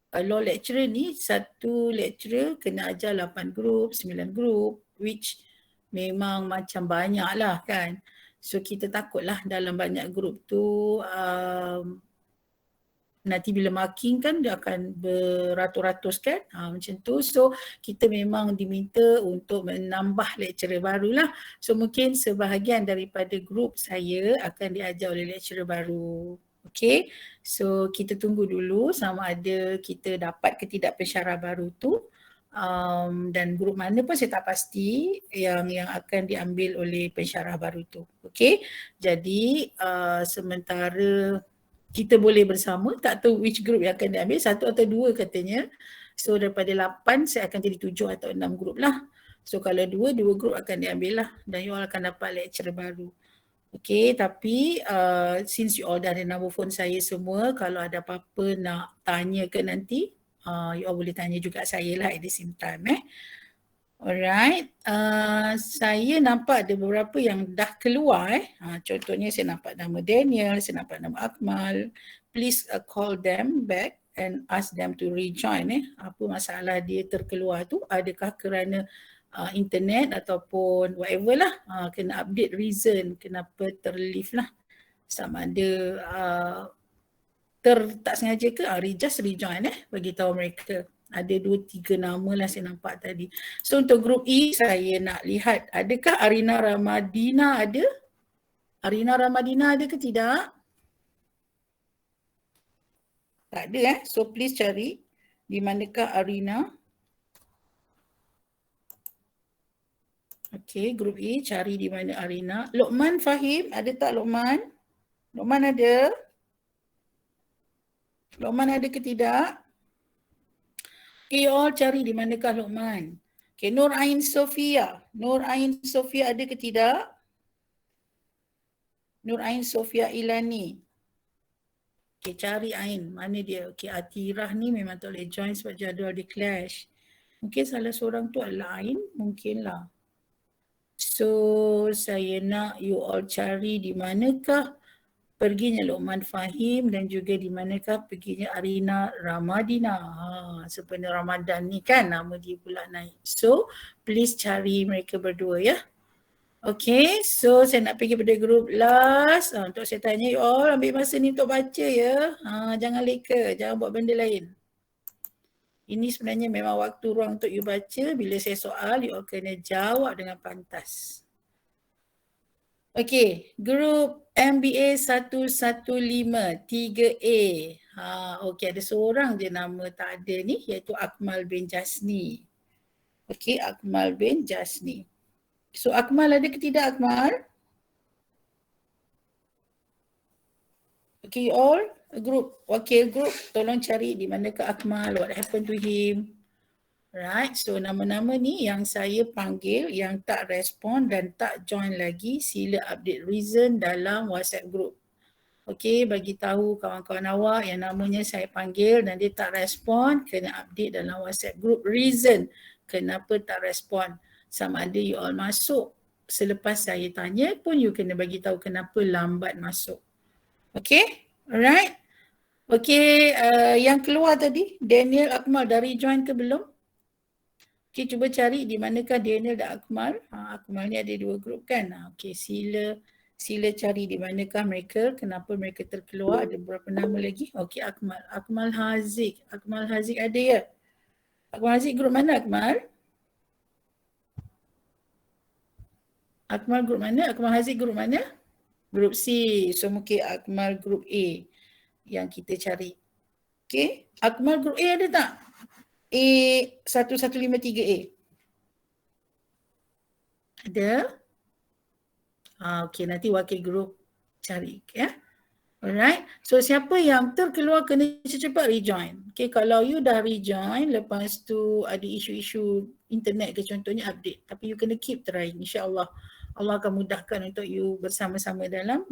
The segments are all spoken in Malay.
law lecturer ni satu lecturer kena ajar 8 grup, 9 grup, which memang macam banyak lah kan. So kita takutlah dalam banyak grup tu nanti bila marking kan dia akan beratus-ratus kan, macam tu. So kita memang diminta untuk menambah lecturer baru lah. So mungkin sebahagian daripada grup saya akan diajar oleh lecturer baru. Okay, so kita tunggu dulu sama ada kita dapat ke tidak pensyarah baru tu. Dan grup mana pun saya tak pasti yang akan diambil oleh pensyarah baru tu. Okay, jadi sementara kita boleh bersama, tak tahu which group yang akan diambil, 1 atau 2 katanya. So daripada 8 saya akan jadi 7 atau 6 group lah. So kalau 2 group akan diambil lah dan you all akan dapat lecturer baru. Okay, tapi since you all dah ada nombor phone saya semua, kalau ada apa-apa nak tanya ke nanti, you all boleh tanya juga saya lah at the same time. Alright, saya nampak ada beberapa yang dah keluar. Contohnya saya nampak nama Daniel, saya nampak nama Akmal. Please call them back and ask them to rejoin. Apa masalah dia terkeluar tu? Adakah kerana internet ataupun whatever lah, kena update reason kenapa terleave lah. Sama ada tak sengaja ke, just rejoin bagi tahu mereka. Ada 2-3 nama lah saya nampak tadi. So untuk grup E saya nak lihat adakah Arina Ramadina ada? Arina Ramadina ada ke tidak? Tak ada So please cari di manakah Arina. Okay, grup E cari di mana Arina. Lokman Fahim, ada tak Lokman? Lokman ada? Lokman ada ke tidak? Okay, all cari di manakah Lokman. Okay, Nur Ain Sofia. Nur Ain Sofia ada ke tidak? Nur Ain Sofia Ilani. Okay, cari Ain. Mana dia? Okay, Atirah ni memang tak boleh join sebab jadual dia clash. Mungkin salah seorang tu adalah Ain. Mungkinlah. So, saya nak you all cari di manakah perginya Lokman Fahim dan juga di manakah perginya Arina Ramadina. Sebenarnya Ramadan ni kan nama dia pula naik. So, please cari mereka berdua ya. Okay, so saya nak pergi pada group last. Untuk saya tanya you all, ambil masa ni untuk baca ya. Jangan leka, jangan buat benda lain. Ini sebenarnya memang waktu ruang untuk you baca. Bila saya soal, you all kena jawab dengan pantas. Okay, grup MBA 115 3A. Okay, ada seorang je nama tak ada ni, iaitu Akmal bin Jasni. Okay, Akmal bin Jasni. So Akmal ada ke tidak Akmal? Okay, all group, wakil group, tolong cari di manakah Akmal, what happened to him. Right, so nama-nama ni yang saya panggil, yang tak respon dan tak join lagi, sila update reason dalam WhatsApp group. Okay, bagi tahu kawan-kawan awak yang namanya saya panggil dan dia tak respon, kena update dalam WhatsApp group reason kenapa tak respon. Sama ada you all masuk selepas saya tanya pun you kena bagi tahu kenapa lambat masuk. Okay, alright. Okay, yang keluar tadi, Daniel Akmal dah rejoin ke belum? Okay, cuba cari di manakah Daniel dan Akmal. Akmal ni ada 2 grup kan. Okay, sila cari di manakah mereka, kenapa mereka terkeluar, ada berapa nama lagi. Okay, Akmal. Akmal Haziq. Akmal Haziq ada ya? Akmal Haziq grup mana Akmal? Akmal grup mana? Akmal Haziq grup mana? Grup C. So mungkin Akmal grup A yang kita cari. Okay, Akmal grup A ada tak? A1153A. Ada? Okay, nanti wakil grup cari ya. Alright, so siapa yang terkeluar kena cepat rejoin. Okay, kalau you dah rejoin, lepas tu ada isu-isu internet ke contohnya update. Tapi you kena keep trying, insyaAllah. Allah akan mudahkan untuk you bersama-sama dalam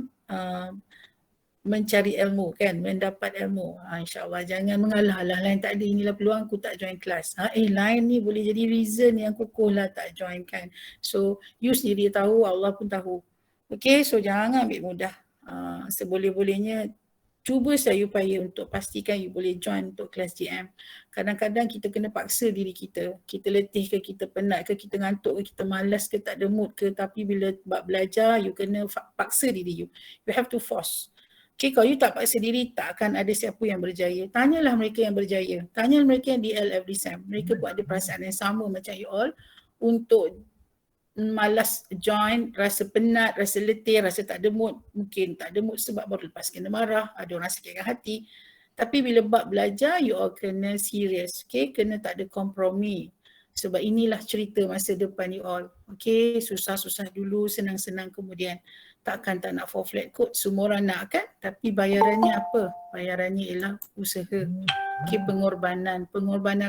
mencari ilmu kan, mendapat ilmu. InsyaAllah jangan mengalah lah, lain tak ada, inilah peluang aku tak join kelas. Lain ni boleh jadi reason yang kukuh lah tak join kan. So you sendiri tahu, Allah pun tahu. Okay, so jangan ambil mudah. Seboleh-bolehnya cuba saya upaya untuk pastikan you boleh join untuk kelas GM. Kadang-kadang kita kena paksa diri kita. Kita letih ke, kita penat ke, kita ngantuk ke, kita malas ke, tak ada mood ke. Tapi bila bab belajar, you kena paksa diri you. You have to force. Okay, kalau you tak paksa diri, tak akan ada siapa yang berjaya. Tanyalah mereka yang berjaya. Tanyalah mereka yang DL every sem. Mereka pun ada perasaan yang sama macam you all untuk malas join, rasa penat, rasa letih, rasa tak ada mood. Mungkin tak ada mood sebab baru lepas kena marah, ada orang sakitkan hati. Tapi bila bab belajar, you all kena serius, okay? Kena tak ada kompromi. Sebab inilah cerita masa depan you all. Okay, susah-susah dulu, senang-senang kemudian. Takkan tak nak fall flat kot, semua orang nak kan? Tapi bayarannya apa? Bayarannya ialah usaha. Okay, pengorbanan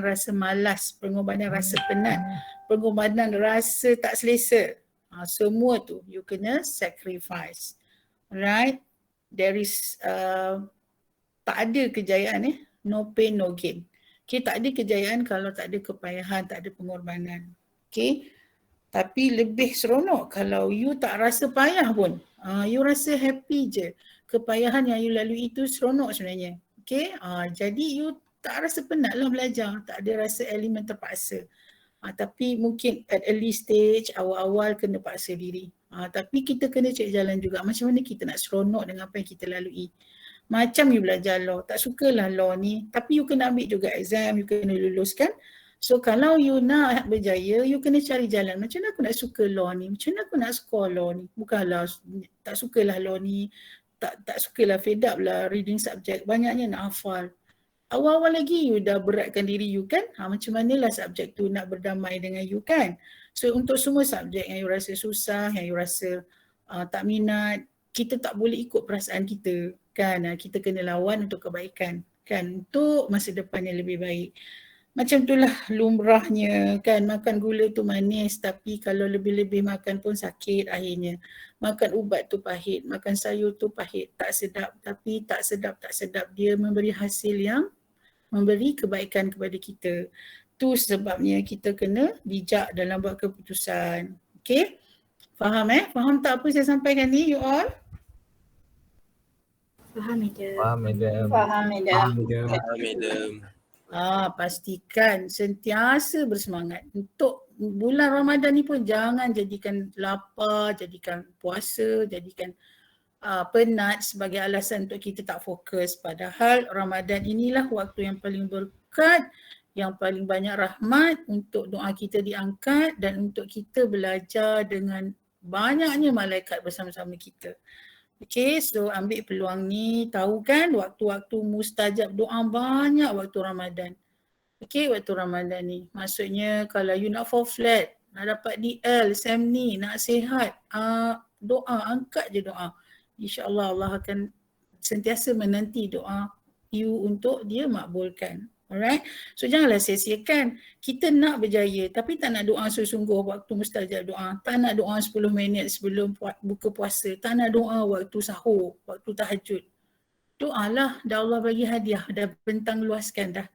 rasa malas, pengorbanan rasa penat, pengorbanan rasa tak selesa. Semua tu you kena sacrifice. Alright? There is tak ada kejayaan no pain no gain. Okay, tak ada kejayaan kalau tak ada kepayahan, tak ada pengorbanan. Okay? Tapi lebih seronok kalau you tak rasa payah pun. You rasa happy je. Kepayahan yang you lalui itu seronok sebenarnya. Okay? Jadi you tak rasa penat lah belajar. Tak ada rasa elemen terpaksa. Tapi mungkin at early stage, awal-awal kena paksa diri. Tapi kita kena cari jalan juga. Macam mana kita nak seronok dengan apa yang kita lalui. Macam you belajar law, tak sukalah law ni. Tapi you kena ambil juga exam, you kena luluskan. So kalau you nak berjaya, you kena cari jalan. Macam mana aku nak suka law ni? Macam mana aku nak score law ni? Bukanlah tak sukalah law ni. Tak sukalah, fed up lah reading subject. Banyaknya nak hafal. Awal-awal lagi you dah beratkan diri you kan? Macam manalah subjek tu nak berdamai dengan you kan? So untuk semua subjek yang you rasa susah, yang you rasa tak minat, kita tak boleh ikut perasaan kita kan? Kita kena lawan untuk kebaikan kan? Untuk masa depan yang lebih baik. Macam itulah lumrahnya kan, makan gula tu manis tapi kalau lebih-lebih makan pun sakit akhirnya. Makan ubat tu pahit, makan sayur tu pahit, tak sedap. Tapi tak sedap dia memberi hasil yang memberi kebaikan kepada kita. Tu sebabnya kita kena bijak dalam buat keputusan. Okay? Faham Faham tak apa saya sampaikan ni you all? Faham madam. Faham madam. Faham madam. Faham madam. Pastikan sentiasa bersemangat. Untuk bulan Ramadan ni pun jangan jadikan lapar, jadikan puasa, jadikan penat sebagai alasan untuk kita tak fokus. Padahal Ramadan inilah waktu yang paling berkat, yang paling banyak rahmat untuk doa kita diangkat dan untuk kita belajar dengan banyaknya malaikat bersama-sama kita. Okay, so ambil peluang ni, tahu kan waktu-waktu mustajab doa banyak waktu Ramadan. Okay, waktu Ramadan ni. Maksudnya kalau you nak fall flat, nak dapat DL, SEM ni, nak sihat, doa, angkat je doa. InsyaAllah Allah akan sentiasa menanti doa you untuk dia makbulkan. Alright, so janganlah sia-siakan. Kita nak berjaya tapi tak nak doa sungguh-sungguh waktu mustajab doa. Tak nak doa 10 minit sebelum buka puasa. Tak nak doa waktu sahur, waktu tahajud. Doalah, dah Allah bagi hadiah, dah bentang luaskan dah.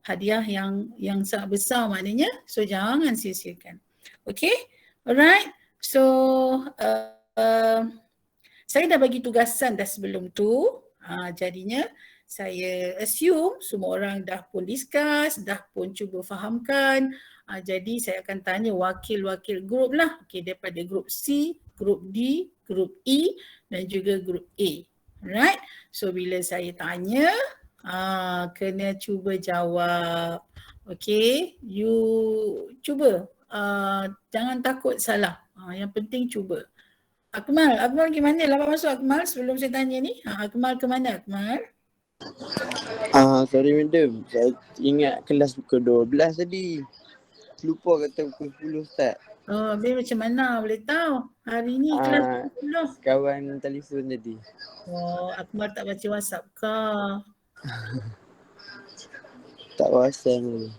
Hadiah yang sangat besar maknanya. So jangan sia-siakan. Okay, alright. So saya dah bagi tugasan dah sebelum tu. Jadinya saya assume semua orang dah pun discuss, dah pun cuba fahamkan. Jadi saya akan tanya wakil-wakil grup lah. Okay, daripada grup C, grup D, grup E dan juga grup A. Alright. So bila saya tanya, kena cuba jawab. Okay, you cuba. Jangan takut salah. Yang penting cuba. Akmal gimana? Dapat masuk Akmal sebelum saya tanya ni? Akmal ke mana Akmal? Sorry madam, saya ingat kelas pukul 12 tadi. Lupa kata pukul 10 start. Habis macam mana boleh tahu? Hari ni kelas 10. Kawan telefon tadi. Akmal tak baca WhatsApp ke? Tak perasan.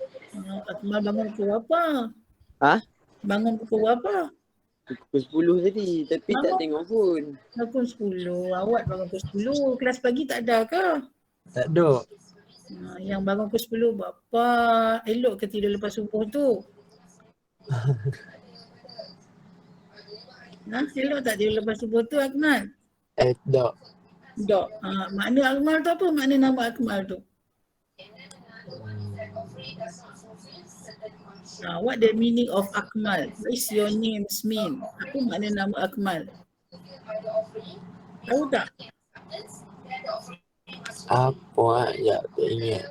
Akmal bangun pukul berapa? Bangun pukul berapa? Pukul 10 tadi tapi tak tengok pun. Pukul 10. Awak bangun pukul 10. Kelas pagi tak ada ke? Tak ada. Yang bangun pukul 10 buat apa? Elok ke tidur lepas subuh tu? Elok tak tidur lepas subuh tu Akmal? Tak. Dok. Makna Akmal tu apa? Makna nama Akmal tu? What the meaning of Akmal? What is your name's mean? Apa makna nama Akmal? Tahu tak? Apa ya, tak ingat.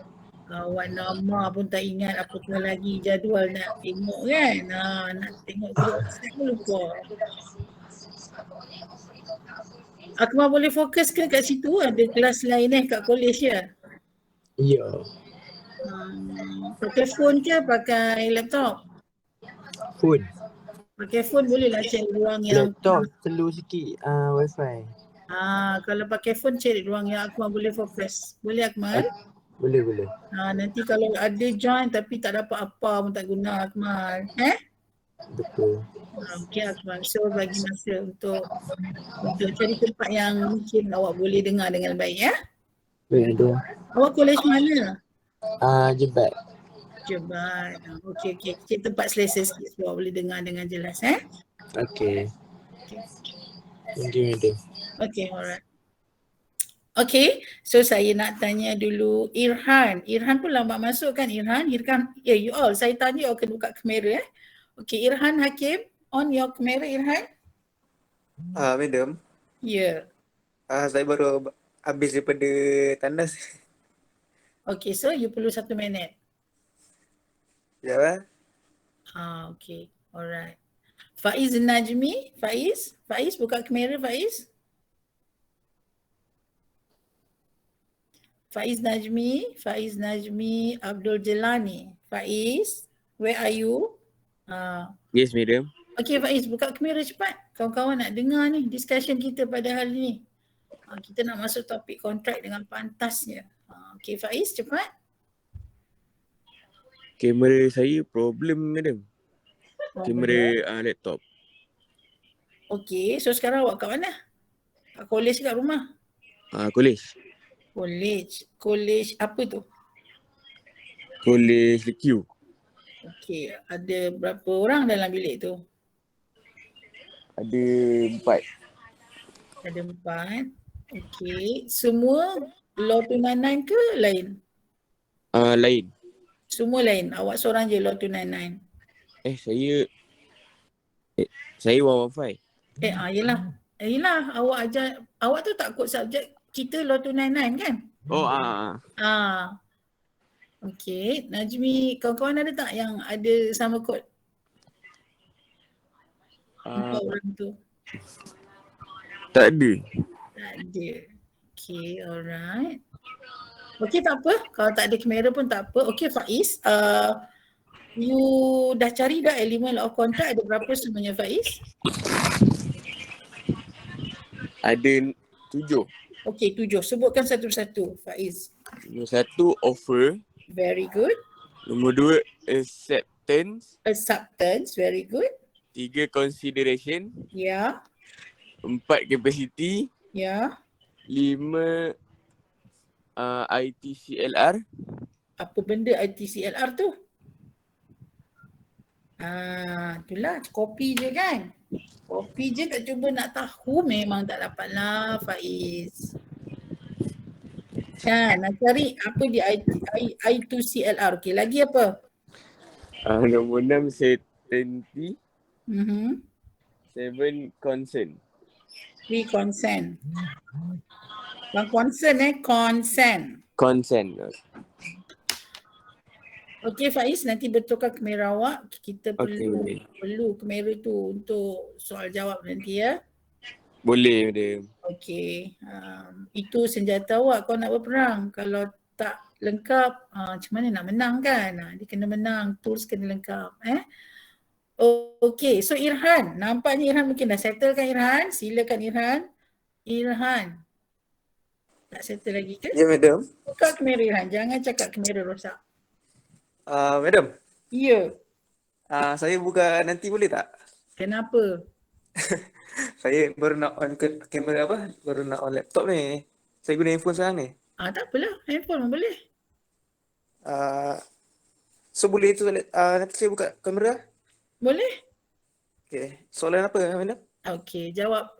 Awak nama pun tak ingat, apatah lagi jadual nak tengok kan. Nak tengok grup WhatsApp pun lupa. Akmal boleh fokus ke kat situ? Ada kelas lain kat college ya? Ya. Pakai phone ke pakai laptop? Phone. Pakai phone bolehlah cari ruang yang Laptop slow sikit wifi. kalau pakai phone cari ruang yang Akmal boleh fokus. Boleh Akmal? Boleh. Nanti kalau ada join tapi tak dapat apa pun tak guna Akmal. Betul. Okey Akmal. So bagi masa untuk cari tempat yang mungkin awak boleh dengar dengan baik ya. Baik tu. Awak college mana? Jebat. Jebat. Okey. Cari tempat selesa sikit supaya awak boleh dengar dengan jelas Okay. Thank you, madam. Okay, alright. Okay, so saya nak tanya dulu Irhan. Irhan pun lambat masuk kan Irhan? You all, saya tanya you all kena buka kamera Okay, Irhan Hakim, on your kamera Irhan. Madam. Ya. Saya baru habis daripada tandas. Okay, so you perlu 1 minit. Ya. Okay, alright. Faiz Najmi, Faiz buka kamera Faiz. Faiz Najmi, Abdul Jelani. Faiz, where are you? Yes, madam. Okay Faiz, buka kamera cepat. Kawan-kawan nak dengar ni discussion kita pada hari ni. Kita nak masuk topik kontrak dengan pantasnya. Okay Faiz, cepat. Kamera saya problem, madam. Kamera laptop. Okay, so sekarang awak kat mana? Kat college kat rumah? College. College apa tu? College LQ. Okay, ada berapa orang dalam bilik tu? Ada 4. Ada 4. Okay, semua law 299 ke lain? Lain. Semua lain? Awak seorang je law 299? Saya 115. Yelah, awak tu tak kod subjek kita law 299 kan? Okay, Najmi, kawan-kawan ada tak yang ada sama kod? 4 orang tu. Tak ada. Okay, alright. Okay, tak apa. Kalau tak ada kamera pun tak apa. Okay, Faiz. You dah cari dah elemen of contract ada berapa sebenarnya Faiz? Ada 7. Okay, 7. Sebutkan satu-satu Faiz. Nombor 1 offer. Very good. Nombor 2 acceptance. Very good. 3 consideration. Ya. 4 capacity. Ya. 5 ITCLR. Apa benda ITCLR tu? Itulah kopi je kan? Kopi je tak cuba nak tahu memang tak dapat lah Faiz. Nak cari apa di I2CLR. Okay, lagi apa? Nombor 6 certainty. 7 consent. 3 consent. Bang consent. Consent. Okay Faiz, nanti betulkan kamera awak. Kita perlu kamera tu untuk soal jawab nanti ya. Boleh, madam. Okay, itu senjata awak kau nak berperang. Kalau tak lengkap, macam mana nak menang kan? Dia kena menang, tools kena lengkap. Okay, so Irhan, nampaknya Irhan mungkin dah settle kan Irhan? Silakan Irhan. Irhan, tak settle lagi ke? Ya, madam. Buka kamera Irhan, jangan cakap kamera rosak. Madam. Ya. Saya buka nanti boleh tak? Kenapa? Saya baru nak on kamera baru nak on laptop ni. Saya guna handphone sekarang ni. Tak apalah, handphone pun boleh. So boleh tu nanti saya buka kamera? Boleh. Okay. Soalan apa, madam? Okey, jawab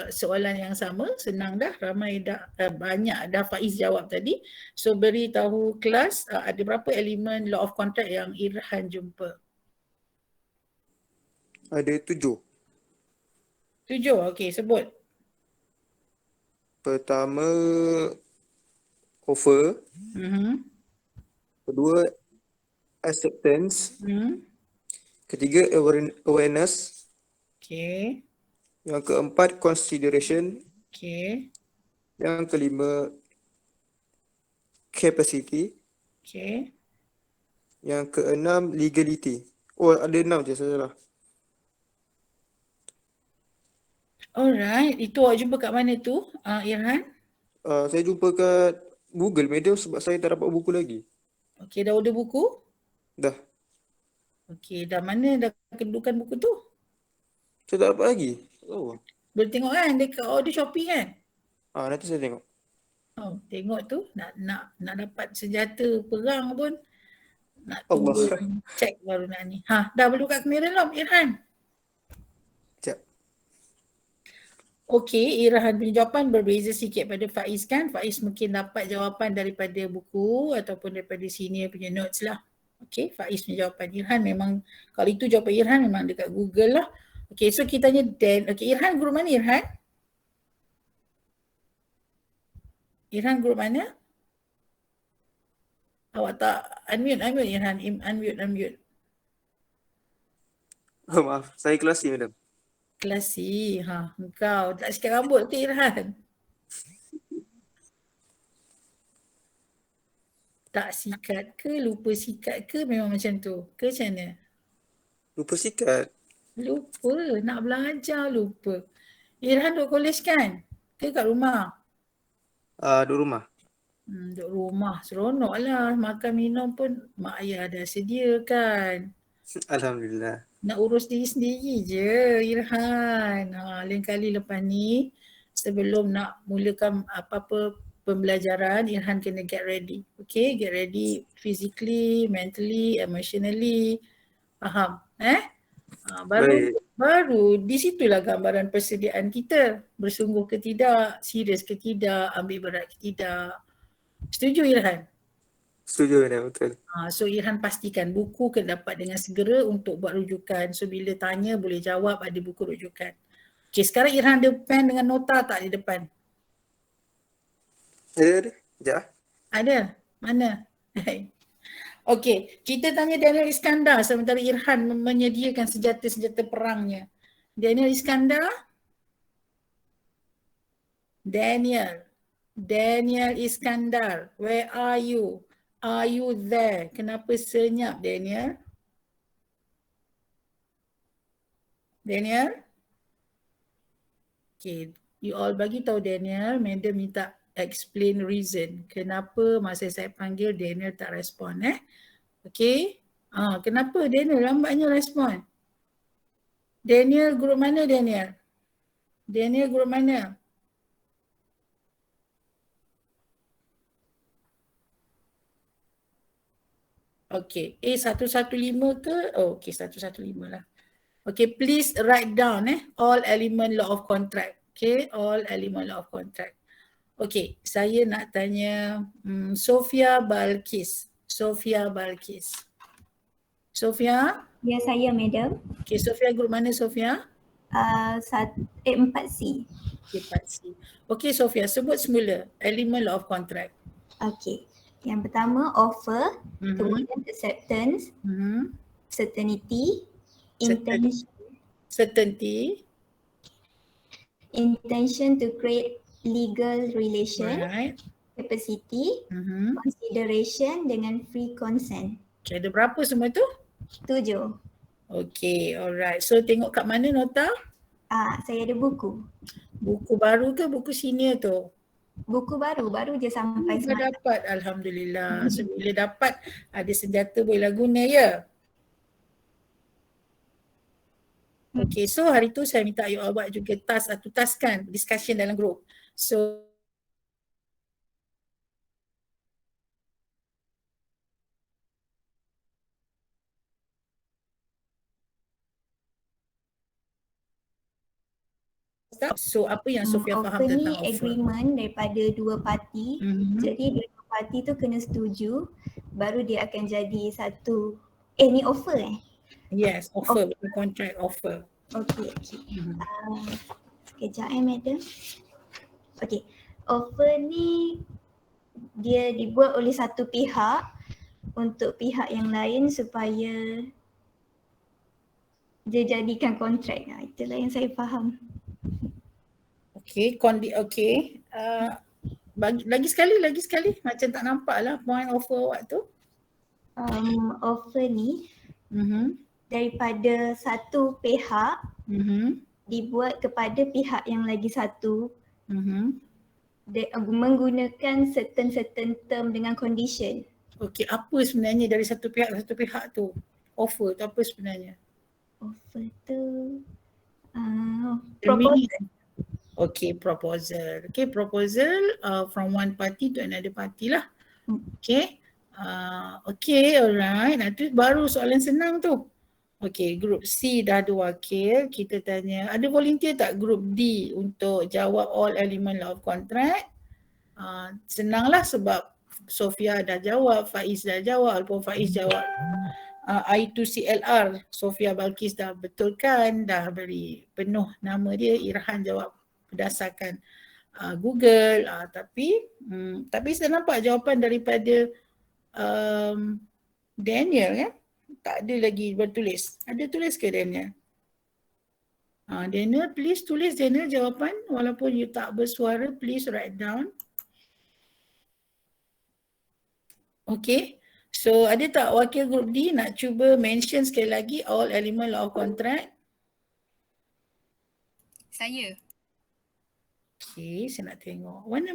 soalan yang sama, senang dah, ramai dah, banyak dah Faiz jawab tadi. So beritahu kelas ada berapa elemen law of contract yang Irhan jumpa? Ada 7. 7, okey sebut. Pertama, offer. Kedua, acceptance. Ketiga, awareness. Okey, Yang keempat, consideration. okey, Yang kelima, capacity. okey. Yang keenam, legality. Oh, ada 6 je, saya salah. Alright, itu awak jumpa kat mana tu, Irhan? Saya jumpa kat Google Medium sebab saya tak dapat buku lagi. Okey, dah order buku? Dah. Okey, dah mana dah kedudukan buku tu? Saya tak dapat lagi. Oh. Boleh tengok kan dekat order Shopee kan? Nanti saya tengok. Oh, tengok tu nak dapat senjata perang pun nak Allah. tunggu check baru nak ni. Dah boleh buka kamera belum Irhan? Sekejap. Okey, Irhan punya jawapan berbeza sikit pada Faiz kan. Faiz mungkin dapat jawapan daripada buku ataupun daripada senior punya notes lah. Okey, Faiz punya jawapan. Irhan memang, kalau itu jawapan Irhan memang dekat Google lah. Okey, so kita tanya Dan. Okey, Irhan guru mana Irhan? Irhan guru mana? Awak tak unmute Irhan. Unmute. Oh, maaf, saya kelas C, madam. Kelas C. Engkau tak sikat rambut ke Irhan? Tak sikat ke, lupa sikat ke, memang macam tu? Ke macam mana? Lupa sikat. Lupa, nak belajar lupa. Irhan duduk college kan? Ke kat rumah? Duduk rumah. Duduk rumah, seronok lah. Makan minum pun mak ayah dah sediakan. Alhamdulillah. Nak urus diri sendiri je Irhan. Lain kali lepas ni, sebelum nak mulakan apa-apa pembelajaran, Irhan kena get ready. Okay, get ready physically, mentally, emotionally. Faham? Baru di situlah gambaran persediaan kita. Bersungguh ke tidak, serius ke tidak, ambil berat ke tidak. Setuju Irhan? Setuju, madam, betul. So Irhan pastikan buku kena dapat dengan segera untuk buat rujukan. So bila tanya boleh jawab ada buku rujukan. Okay, sekarang Irhan ada pen dengan nota tak di depan? Ada. Sekejap. Ada? Mana? Okay, kita tanya Daniel Iskandar sementara Irhan menyediakan senjata-senjata perangnya. Daniel Iskandar? Daniel Iskandar, where are you? Are you there? Kenapa senyap Daniel? Daniel? Okay, you all bagi tahu Daniel, madam minta explain reason. Kenapa masa saya panggil Daniel tak respon Okay. Kenapa Daniel lambatnya respon? Daniel group mana Daniel? Daniel group mana? Okay, A115 ke? Oh, okay, 115 lah. Okay, please write down all element law of contract. Okay, all element law of contract. Okay, saya nak tanya Sofia Balkis. Sofia? Ya, saya madam. Okay, Sofia group mana Sofia? 4C. Okay, 4C. Okay, Sofia, sebut semula element law of contract. Okay. Yang pertama offer, kemudian acceptance, certainty, intention to create legal relation, capacity, consideration dengan free consent. Okay, ada berapa semua tu? 7. Okay, alright. So tengok kat mana nota? Saya ada buku. Buku baru ke buku senior tu? Buku baru je sampai semalam. Dapat, Alhamdulillah. So bila dapat ada senjata bolehlah guna ya. Okay, so hari tu saya minta you all buat juga task kan, discussion dalam group. So start. So apa yang Sofia faham Offer ni tentang offer? agreement daripada dua parti. Jadi dua parti tu kena setuju baru dia akan jadi satu. Ni offer Yes, offer, contract offer. Okay. Sekejap madam. Okay. Offer ni dia dibuat oleh satu pihak untuk pihak yang lain supaya dia jadikan kontrak. Itulah yang saya faham. Okay, okay. Lagi sekali. Macam tak nampak lah point offer awak tu. Offer ni daripada satu pihak dibuat kepada pihak yang lagi satu menggunakan certain term dengan condition. Okay, apa sebenarnya dari satu pihak ke satu pihak tu? Offer tu apa sebenarnya? Offer tu proposal. Okay, proposal. Okay, proposal from one party to another party lah. Okay. Okay, alright. Nanti baru soalan senang tu. Okay, group C dah ada wakil. Kita tanya, ada volunteer tak group D untuk jawab all element law of contract? Senanglah sebab Sofia dah jawab, Faiz dah jawab, walaupun Faiz jawab I2CLR, Sofia Balkis dah betulkan, dah beri penuh nama dia, Irhan jawab berdasarkan Google, tapi saya nampak jawapan daripada Daniel kan? Tak ada lagi bertulis. Ada tulis ke Daniel? Daniel, please tulis Daniel jawapan walaupun you tak bersuara, please write down. Okay. So ada tak wakil group D nak cuba mention sekali lagi all element law of contract? Saya. Okay, saya nak tengok. Mana?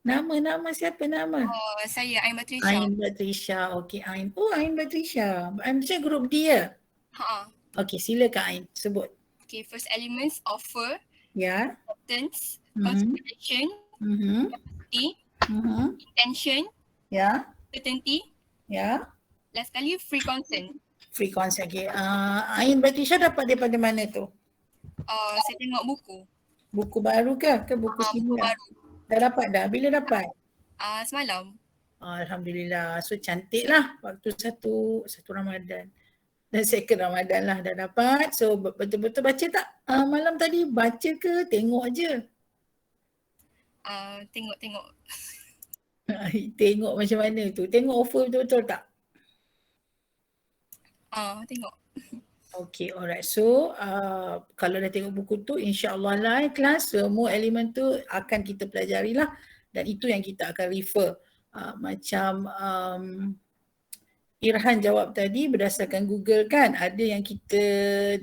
Nama siapa nama? Oh, saya Ain Batrisha. Ain Batrisha. Okay, Ain. Oh, Ain Batrisha. Ain Batrisha group D ya? Okay, silakan Ain. Sebut. Okay, first elements offer, Ya. acceptance, consideration, capacity, intention, Ya. certainty, Ya. last kali free consent. Free consent. Okay. Ain Batrisha dapat daripada mana tu? Saya tengok buku. Buku baru ke? Ke buku Buku simpan? baru. Dah dapat dah? Bila dapat? Semalam. Alhamdulillah. So cantik lah waktu satu Ramadan. Dan second Ramadan lah dah dapat. So betul-betul baca tak malam tadi? Baca ke tengok je? Tengok. Tengok macam mana tu? Tengok offer betul-betul tak? Tengok. Okay, alright. So kalau dah tengok buku tu, insyaAllah lah kelas semua elemen tu akan kita pelajari lah. Dan itu yang kita akan refer. Macam Irhan jawab tadi berdasarkan Google kan. Ada yang kita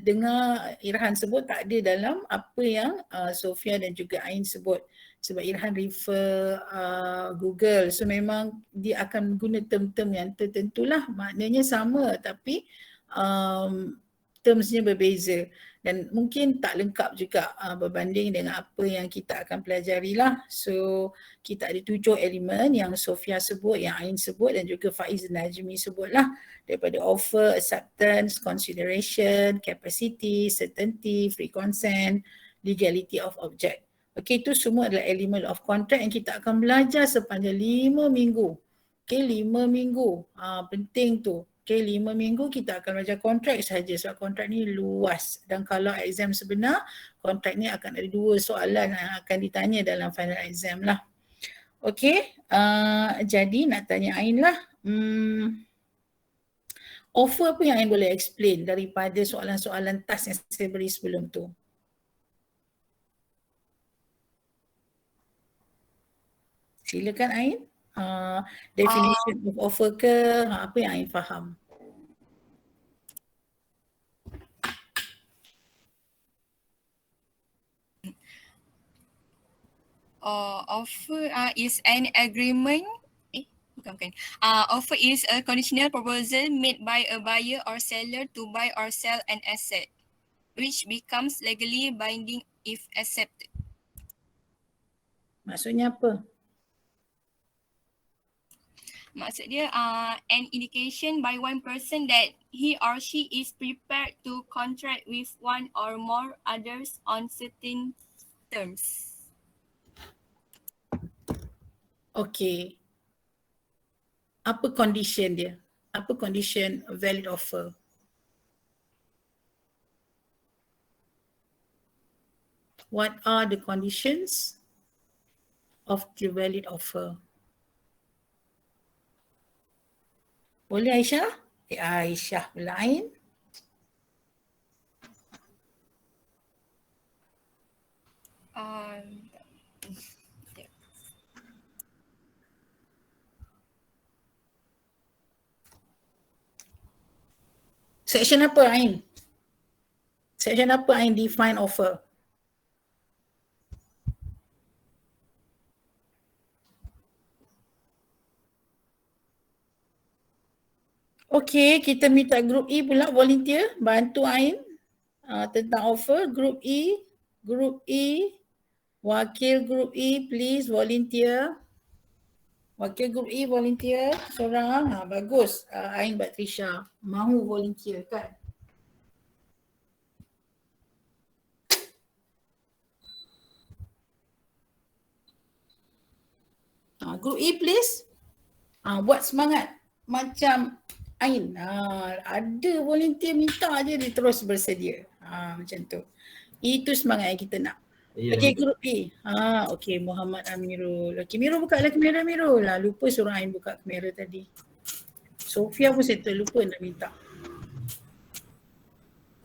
dengar Irhan sebut tak ada dalam apa yang Sofia dan juga Ain sebut. Sebab Irhan refer Google. So memang dia akan guna term-term yang tertentu lah. Maknanya sama tapi termsnya berbeza dan mungkin tak lengkap juga berbanding dengan apa yang kita akan pelajari lah. So kita ada 7 elemen yang Sofia sebut, yang Ain sebut dan juga Faiz Najmi sebut lah. Daripada offer, acceptance, consideration, capacity, certainty, free consent, legality of object. Okay, itu semua adalah elemen of contract yang kita akan belajar sepanjang 5 minggu. Okay, 5 minggu. Penting tu. Okay, 5 minggu kita akan belajar kontrak sahaja sebab kontrak ni luas. Dan kalau exam sebenar, kontrak ni akan ada 2 soalan yang akan ditanya dalam final exam lah. Okay, jadi nak tanya Ain lah. Offer apa yang Ain boleh explain daripada soalan-soalan task yang saya beri sebelum tu? Silakan Ain. Definition of offer ke, apa yang Ain faham? Offer is an agreement. Bukan. Offer is a conditional proposal made by a buyer or seller to buy or sell an asset, which becomes legally binding if accepted. Maksudnya apa? Maksud dia an indication by one person that he or she is prepared to contract with one or more others on certain terms. Okay. Apa condition dia? Apa condition valid offer? What are the conditions of the valid offer? Boleh Aisyah? Aisyah pula Ain. Section apa Ain? Section apa Ain define offer? Okey, kita minta group E pula volunteer bantu Ain tentang offer. Group E, wakil group E please volunteer. Wakil group E volunteer seorang. Bagus. Ain Batrisha mahu volunteer kan? Group E please. Buat semangat macam Ain. Ada volunteer minta je dia terus bersedia. Macam tu. Itu semangat yang kita nak. Okey, group E. Okey, Muhammad Amirul. Okey, Mirul buka lah kamera Mirul. Lupa suruh Ain buka kamera tadi. Sofia pun settle, lupa nak minta.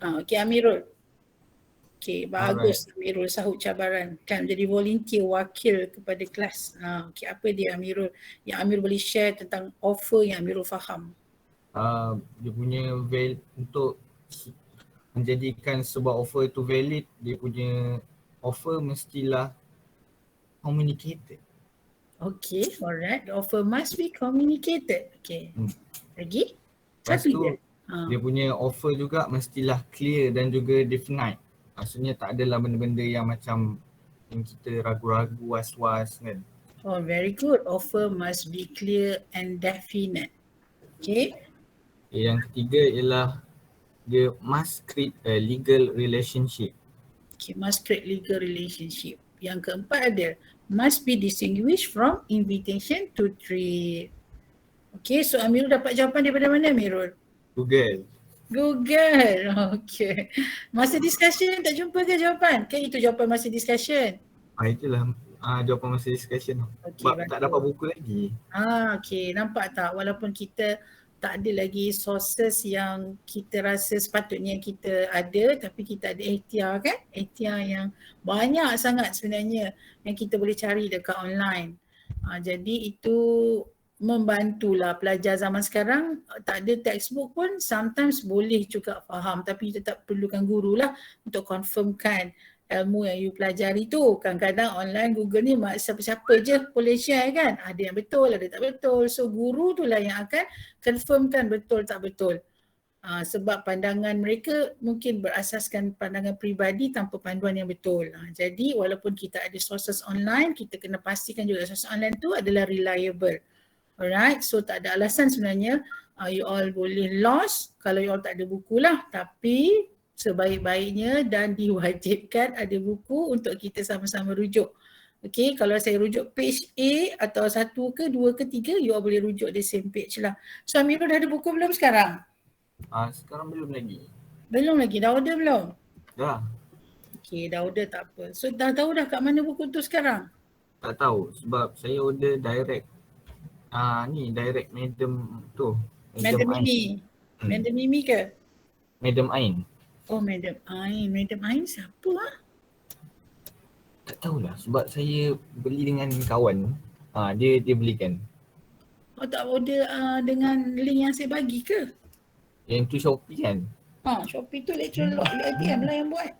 Okey, Amirul. Okey, bagus Amirul sahut cabaran. Kan jadi volunteer wakil kepada kelas. Okey, apa dia Amirul? Yang Amirul boleh share tentang offer yang Amirul faham. Dia punya untuk menjadikan sebuah offer itu valid, dia punya offer mestilah communicated. Okay, alright. The offer must be communicated. Okay. Lagi? Lepas Satu tu, je. dia punya offer juga mestilah clear dan juga definite. Maksudnya tak adalah benda-benda yang macam yang kita ragu-ragu, was-was kan. Oh, very good. Offer must be clear and definite. Okay. Yang ketiga ialah dia must create a legal relationship. Okay, must create legal relationship. Yang keempat ada must be distinguished from invitation to trade. Okay, so Amirul dapat jawapan daripada mana Amirul? Google. Okay. Masa discussion tak jumpa ke jawapan? Kan itu jawapan masa discussion. Itulah jawapan masa discussion. Okay, Sebab tak dapat buku lagi. Okay, nampak tak? Walaupun kita tak ada lagi sources yang kita rasa sepatutnya kita ada, tapi kita ada ikhtiar kan? Ikhtiar yang banyak sangat sebenarnya yang kita boleh cari dekat online. Jadi itu membantulah pelajar zaman sekarang. Tak ada textbook pun sometimes boleh juga faham, tapi tetap perlukan guru lah untuk confirmkan ilmu yang you pelajari tu. Kadang-kadang online Google ni siapa-siapa je boleh share kan. Ada yang betul, ada tak betul. So guru tu lah yang akan confirmkan betul tak betul. Sebab pandangan mereka mungkin berasaskan pandangan peribadi tanpa panduan yang betul. Jadi walaupun kita ada sources online, kita kena pastikan juga sources online tu adalah reliable. Alright, so tak ada alasan sebenarnya you all boleh lost kalau you all tak ada buku lah. Tapi sebaik-baiknya dan diwajibkan ada buku untuk kita sama-sama rujuk. Okay, kalau saya rujuk page A atau 1 ke 2 ke 3, you all boleh rujuk the same page lah. So Amirul dah ada buku belum sekarang? Sekarang belum lagi. Belum lagi, dah order belum? Dah. Okay, dah order tak apa. So dah tahu dah kat mana buku tu sekarang? Tak tahu sebab saya order direct. Direct Madam tu. Madam Mimi. Madam Mimi ke? Madam Ain. Oh, Madam Ain. Madam Ain siapa Tak tahulah sebab saya beli dengan kawan. Dia belikan. Oh, tak order dengan link yang saya bagi ke? Yang tu Shopee kan? Shopee tu lecturer UiTM lah yang buat.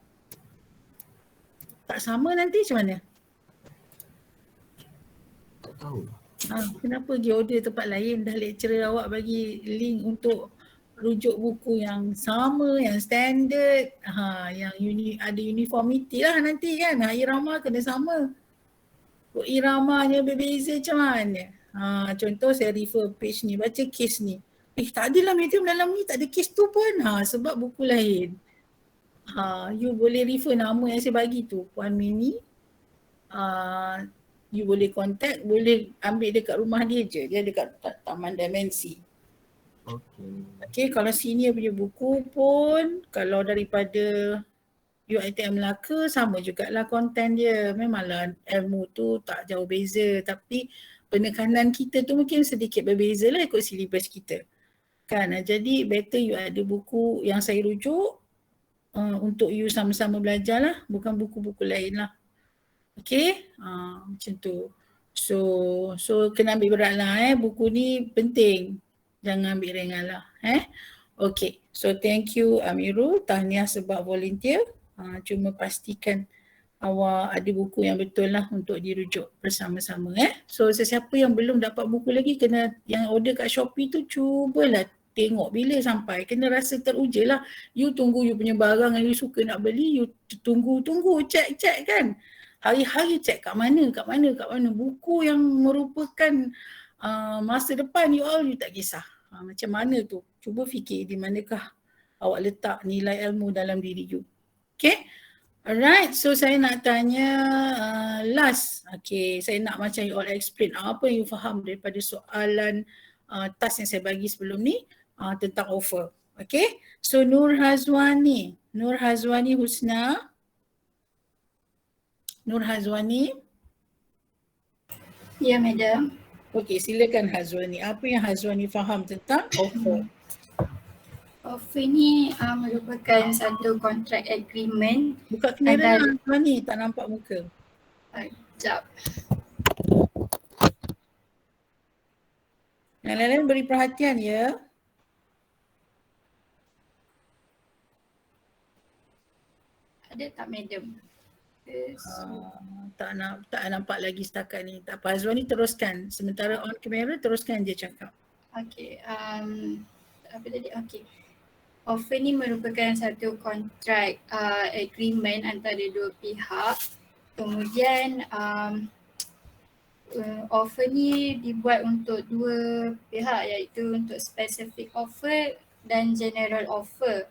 Tak sama nanti macam mana? Tak tahu. Kenapa pergi order tempat lain, dah lecturer awak bagi link untuk rujuk buku yang sama, yang standard, yang ada uniformity lah nanti kan. Irama kena sama. Iramanya berbeza macam mana? Contoh saya refer page ni, baca case ni. Tak adalah medium dalam ni, tak ada case tu pun. Sebab buku lain. You boleh refer nama yang saya bagi tu, Puan Mimi. You boleh contact, boleh ambil dekat rumah dia je. Dia dekat Taman Dimensi. Okay, kalau senior punya buku pun, kalau daripada UiTM Melaka sama jugalah konten dia. Memanglah ilmu tu tak jauh beza, tapi penekanan kita tu mungkin sedikit berbeza lah ikut silibus kita. Kan, jadi better you ada buku yang saya rujuk untuk you sama-sama belajar lah, bukan buku-buku lain lah. Okay, macam tu. So kena ambil berat lah buku ni penting. Jangan ambil ringan lah. Okay, so thank you Amirul, tahniah sebab volunteer. Cuma pastikan awak ada buku yang betul lah untuk dirujuk bersama-sama. So sesiapa yang belum dapat buku lagi, kena yang order kat Shopee tu cubalah tengok bila sampai. Kena rasa teruja lah. You tunggu you punya barang yang you suka nak beli, you tunggu, check kan. Hari-hari check kat mana. Buku yang merupakan masa depan you tak kisah. Macam mana tu? Cuba fikir di manakah awak letak nilai ilmu dalam diri you. Okay? Alright, so saya nak tanya last. Okay, saya nak macam you all explain apa yang you faham daripada soalan task yang saya bagi sebelum ni tentang offer. Okay, so Nur Hazwani Husna. Nur Hazwani. Ya, Madam. Okay, silakan Hazwani. Apa yang Hazwani faham tentang offer? Offer ni merupakan satu kontrak agreement. Buka kamera lah Hazwani, tak nampak muka. Sekejap. Yang lain-lain beri perhatian ya. Ada tak Madam? Tak nampak lagi setakat ni. Tak apa, Hazwani teruskan. Sementara on kamera teruskan je cakap. Okay, apa tadi? Okay. Offer ni merupakan satu kontrak agreement antara dua pihak. Kemudian offer ni dibuat untuk dua pihak, iaitu untuk specific offer dan general offer.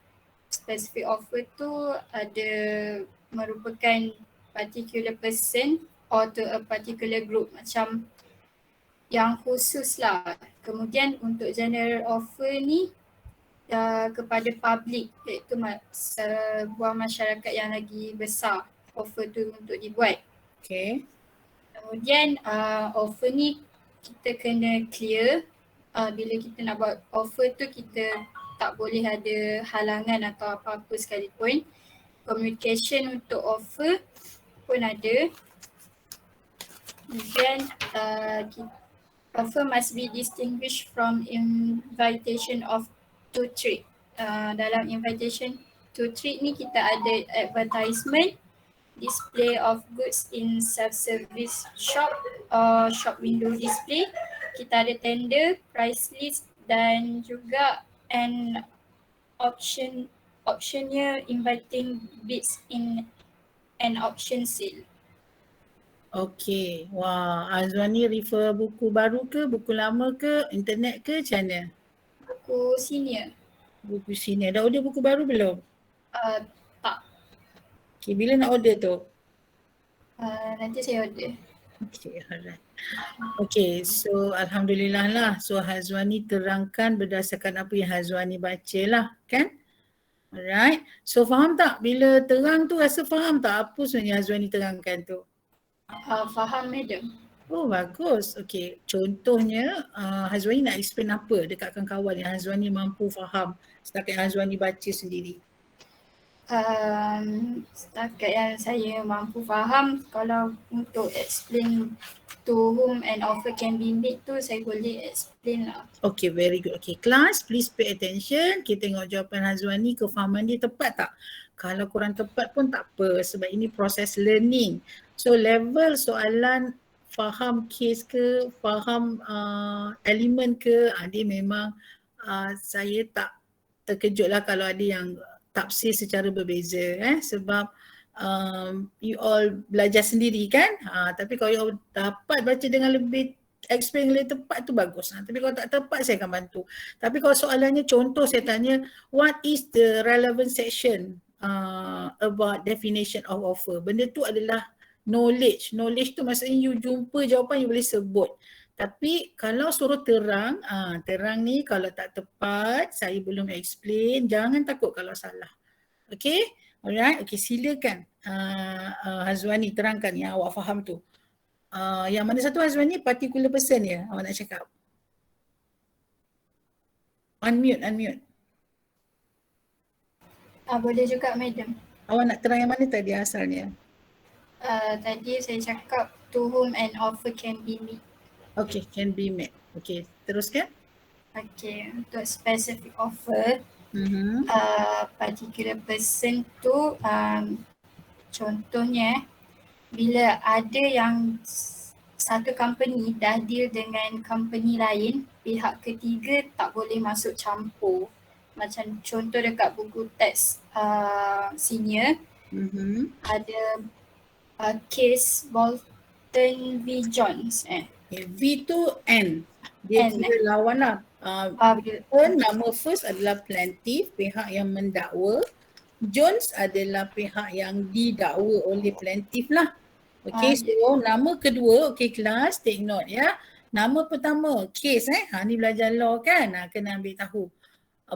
Specific offer tu ada merupakan particular person or to a particular group, macam yang khusus lah. Kemudian untuk general offer ni kepada public, iaitu sebuah masyarakat yang lagi besar offer tu untuk dibuat. Okay. Kemudian offer ni kita kena clear. Bila kita nak buat offer tu, kita tak boleh ada halangan atau apa-apa sekalipun. Communication untuk offer pun ada. Kemudian offer must be distinguished from invitation to trade. Dalam invitation to trade ni kita ada advertisement, display of goods in self-service shop or shop window display. Kita ada tender, price list dan juga an optionnya inviting bids in an auction sale. Okay. Wah, Azwani refer buku baru ke, buku lama ke, internet ke, macam mana? Buku senior. Buku senior. Dah order buku baru belum? Tak. Okay, bila nak order tu? Nanti saya order. Okay, alright. Okay, so Alhamdulillah lah. So Hazwani terangkan berdasarkan apa yang Hazwani baca lah, kan? Alright. So faham tak? Bila terang tu rasa faham tak apa sebenarnya Hazwani terangkan tu? Faham Madam. Oh bagus. Okay, contohnya Hazwani nak explain apa dekat kawan-kawan yang Hazwani mampu faham setakat yang Hazwani baca sendiri? Setakat yang saya mampu faham, kalau untuk explain to whom an offer can be made tu saya boleh explain lah. Okay, very good. Okay, class please pay attention. Kita tengok jawapan Hazwani, kefahaman dia tepat tak? Kalau kurang tepat pun tak apa sebab ini proses learning. So level soalan faham case ke, faham elemen ke, dia memang saya tak terkejut lah kalau ada yang tafsir secara berbeza sebab you all belajar sendiri kan, tapi kalau you all dapat baca dengan lebih explain lebih tepat tu bagus. Tapi kalau tak tepat saya akan bantu. Tapi kalau soalannya contoh saya tanya, what is the relevant section about definition of offer? Benda tu adalah knowledge. Knowledge tu maksudnya you jumpa jawapan you boleh sebut. Tapi kalau suruh terang, terang ni kalau tak tepat, saya belum explain, jangan takut kalau salah. Okay? Alright, okay, silakan Hazwani terangkan yang awak faham tu. Yang mana satu Hazwani, particular person ya awak nak cakap? Unmute. Boleh juga madam. Awak nak terang yang mana tadi asalnya? Tadi saya cakap to whom an offer can be made. Okay, can be made. Okay, teruskan. Okay, untuk specific offer, particular person tu contohnya bila ada yang satu company dah deal dengan company lain, pihak ketiga tak boleh masuk campur. Macam contoh dekat buku teks senior, ada case Bolton v Jones. V tu N. Dia N, kira lawan lah. Nama first adalah plaintiff, pihak yang mendakwa. Jones adalah pihak yang didakwa oleh plaintiff lah. Okay, so nama kedua, okay kelas, take note ya. Nama pertama, case ni belajar law kan, kena ambil tahu.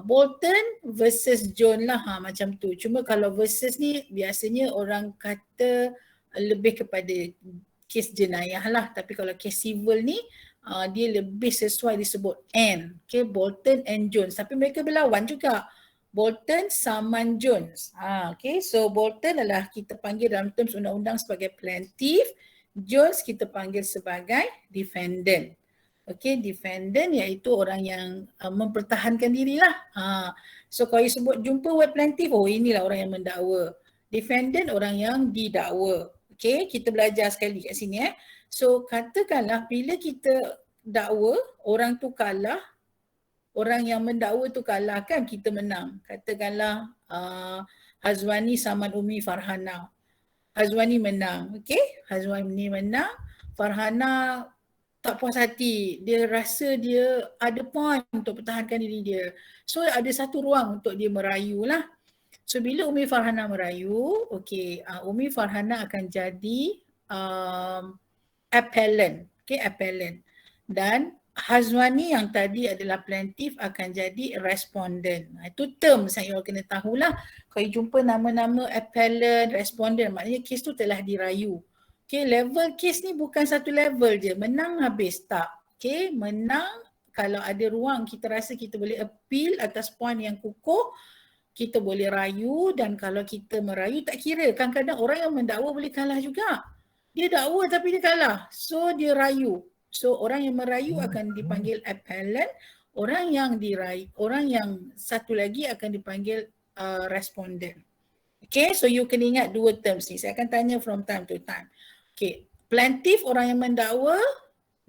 Bolton versus John lah, macam tu. Cuma kalau versus ni biasanya orang kata lebih kepada kes jenayah lah. Tapi kalau kes civil ni, dia lebih sesuai disebut N. Okay, Bolton and Jones. Tapi mereka berlawan juga. Bolton saman Jones. Okay, so Bolton adalah kita panggil dalam terms undang-undang sebagai plaintiff. Jones kita panggil sebagai defendant. Okay, defendant iaitu orang yang mempertahankan dirilah. So kalau you sebut jumpa word plaintiff, inilah orang yang mendakwa. Defendant orang yang didakwa. Okay, kita belajar sekali kat sini So katakanlah bila kita dakwa, orang tu kalah, orang yang mendakwa tu kalah kan, kita menang. Katakanlah Hazwani sama Umi Farhana. Hazwani menang, okay? Hazwani menang, Farhana tak puas hati. Dia rasa dia ada point untuk pertahankan diri dia. So ada satu ruang untuk dia merayu lah. So bila Umi Farhana merayu, okay, Umi Farhana akan jadi appellant. Okay, appellant. Dan Hazwani yang tadi adalah plaintiff akan jadi respondent. Itu term saya kena tahulah. Kalau jumpa nama-nama appellant, respondent, maknanya kes tu telah dirayu. Okay, level kes ni bukan satu level je. Menang habis tak. Okay, menang kalau ada ruang kita rasa kita boleh appeal atas poin yang kukuh, kita boleh rayu. Dan kalau kita merayu tak kira. Kadang-kadang orang yang mendakwa boleh kalah juga. Dia dakwa tapi dia kalah. So dia rayu. So orang yang merayu akan dipanggil appellant, orang yang dirayu, orang yang satu lagi akan dipanggil respondent. Okay, so you kena ingat dua terms ni. Saya akan tanya from time to time. Okay, plaintiff orang yang mendakwa,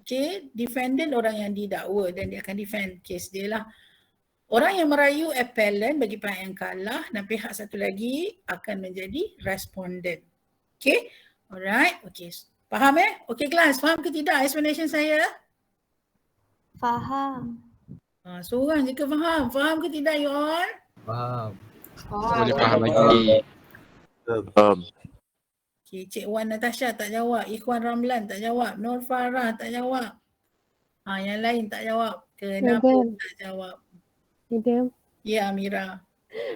okay, defendant orang yang didakwa dan dia akan defend case dia lah. Orang yang merayu appellant bagi pihak yang kalah dan pihak satu lagi akan menjadi respondent. Okay, alright, okay. Faham Okay kelas, faham ke tidak explanation saya? Faham. Seorang je ke faham? Faham ke tidak you all? Faham. Boleh faham lagi. Faham. Okay, Cik Wan Natasha tak jawab, Ikhwan Ramlan tak jawab, Nur Farah tak jawab. Yang lain tak jawab. Kenapa tak jawab? Madam, Ya Amira.